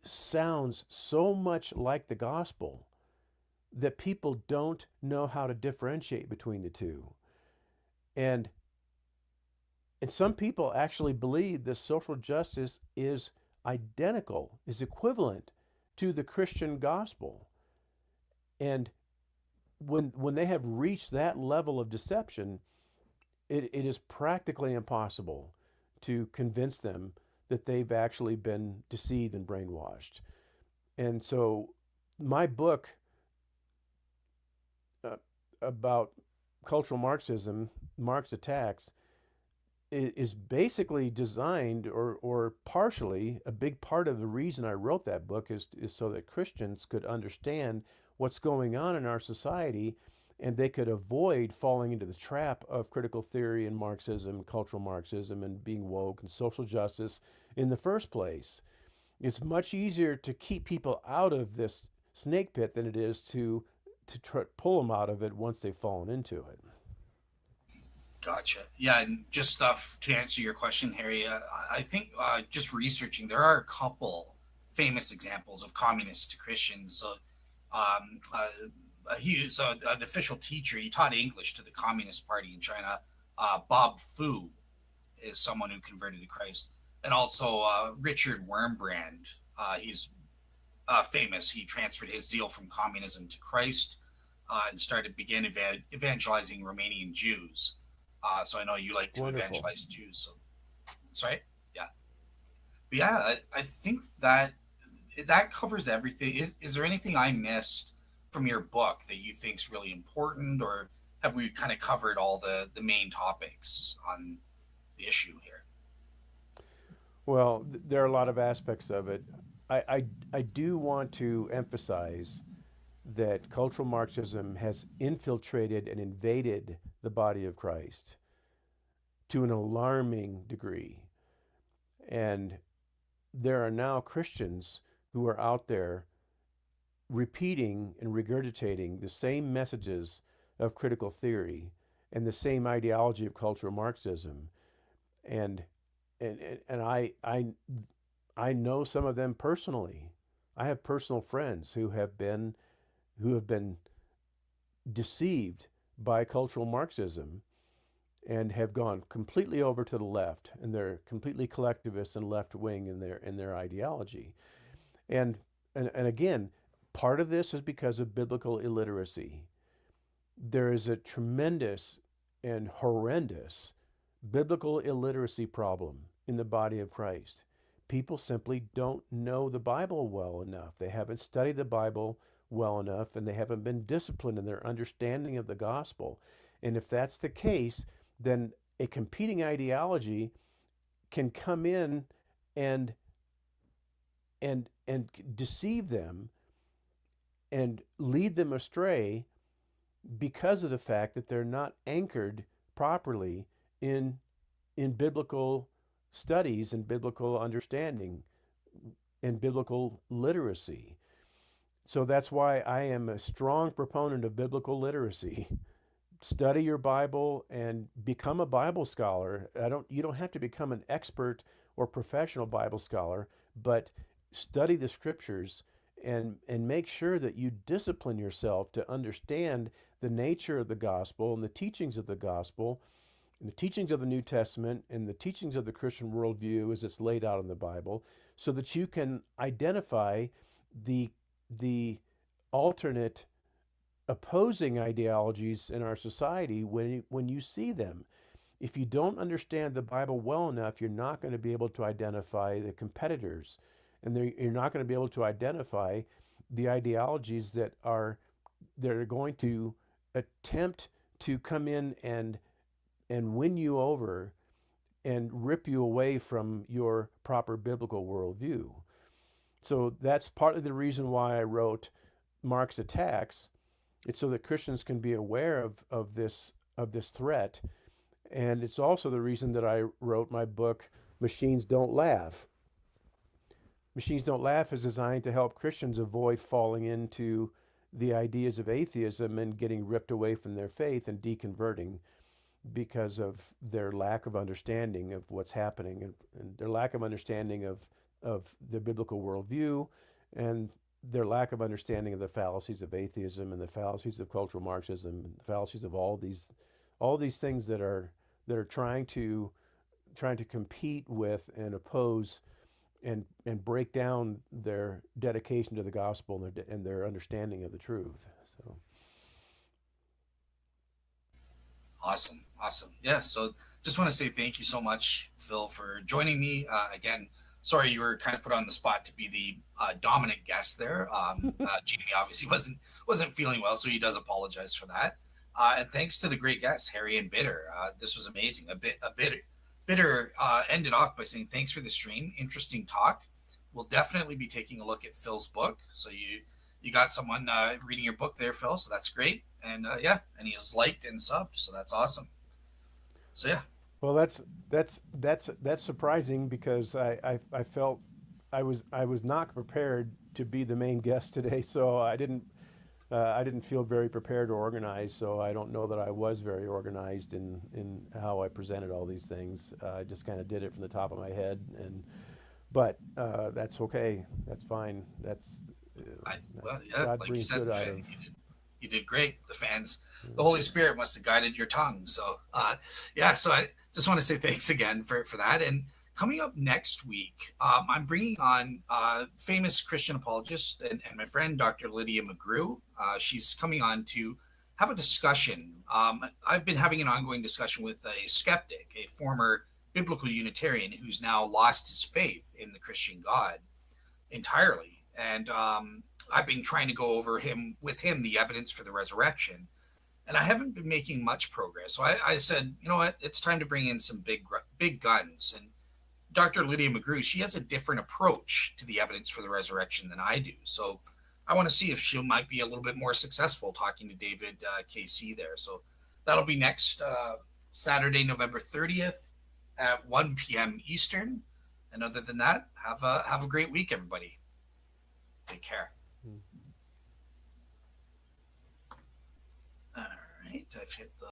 sounds so much like the gospel that people don't know how to differentiate between the two. And some people actually believe that social justice is identical, is equivalent to the Christian gospel. And when they have reached that level of deception, it is practically impossible to convince them that they've actually been deceived and brainwashed. And so my book about cultural Marxism, Marx Attacks, is basically designed, or partially, a big part of the reason I wrote that book is so that Christians could understand what's going on in our society, and they could avoid falling into the trap of critical theory and Marxism, cultural Marxism, and being woke and social justice in the first place. It's much easier to keep people out of this snake pit than it is to pull them out of it once they've fallen into it. Gotcha. Yeah, and just to answer your question, Harry, I think just researching, there are a couple famous examples of communists to Christians. So, he was an official teacher. He taught English to the Communist Party in China. Bob Fu is someone who converted to Christ, and also Richard Wurmbrand. He's famous. He transferred his zeal from communism to Christ, and began evangelizing Romanian Jews. So I know you like to Wonderful. evangelize Jews. So, sorry, yeah, but yeah, I think that covers everything. Is there anything I missed from your book that you think is really important, or have we kind of covered all the main topics on the issue here? Well, there are a lot of aspects of it. I do want to emphasize that cultural Marxism has infiltrated and invaded the body of Christ to an alarming degree. And there are now Christians who are out there repeating and regurgitating the same messages of critical theory and the same ideology of cultural Marxism. And I know some of them personally. I have personal friends who have been deceived by cultural Marxism and have gone completely over to the left, and they're completely collectivist and left wing in their ideology. And again, part of this is because of biblical illiteracy. There is a tremendous and horrendous biblical illiteracy problem in the body of Christ. People simply don't know the Bible well enough. They haven't studied the Bible well enough, and they haven't been disciplined in their understanding of the gospel. And if that's the case, then a competing ideology can come in and deceive them and lead them astray because of the fact that they're not anchored properly in biblical studies and biblical understanding and biblical literacy. So that's why I am a strong proponent of biblical literacy. Study your Bible and become a Bible scholar. You don't have to become an expert or professional Bible scholar, but study the scriptures and make sure that you discipline yourself to understand the nature of the gospel and the teachings of the gospel and the teachings of the New Testament and the teachings of the Christian worldview as it's laid out in the Bible, so that you can identify the alternate opposing ideologies in our society when you see them. If you don't understand the Bible well enough, you're not going to be able to identify the competitors, and you're not going to be able to identify the ideologies that are going to attempt to come in and win you over and rip you away from your proper biblical worldview. So that's partly the reason why I wrote Marx Attacks. It's so that Christians can be aware of this threat. And it's also the reason that I wrote my book, Machines Don't Laugh. Machines Don't Laugh is designed to help Christians avoid falling into the ideas of atheism and getting ripped away from their faith and deconverting because of their lack of understanding of what's happening and their lack of understanding of the biblical worldview and their lack of understanding of the fallacies of atheism and the fallacies of cultural Marxism and the fallacies of all these things that are trying to compete with and oppose and break down their dedication to the gospel and their understanding of the truth. So Awesome. Awesome. Yeah. So just want to say thank you so much, Phil, for joining me. Again, sorry you were kind of put on the spot to be the dominant guest there. Jamie obviously wasn't feeling well, so he does apologize for that. And thanks to the great guests, Harry and Bitter. This was amazing. Bitter ended off by saying, "Thanks for the stream. Interesting talk. We'll definitely be taking a look at Phil's book." So you got someone reading your book there, Phil. So that's great. And yeah, and he has liked and subbed. So that's awesome. So yeah, well, that's surprising because I felt I was not prepared to be the main guest today, so I didn't feel very prepared or organized. So I don't know that I was very organized in how I presented all these things. I just kind of did it from the top of my head, but that's okay. That's fine. well, yeah, God like you brings said, good out of. you did great. The Holy Spirit must have guided your tongue. So yeah, so I just want to say thanks again for that. And coming up next week, I'm bringing on famous Christian apologist and my friend Dr. Lydia McGrew. She's coming on to have a discussion. I've been having an ongoing discussion with a skeptic, a former biblical Unitarian who's now lost his faith in the Christian God entirely. And I've been trying to go over with him the evidence for the resurrection, and I haven't been making much progress. So I said, you know what, it's time to bring in some big guns. And Dr. Lydia McGrew, she has a different approach to the evidence for the resurrection than I do. So I want to see if she might be a little bit more successful talking to David KC there. So that'll be next Saturday, November 30th at 1 p.m. Eastern. And other than that, have a great week, everybody. Take care. All right, I've hit the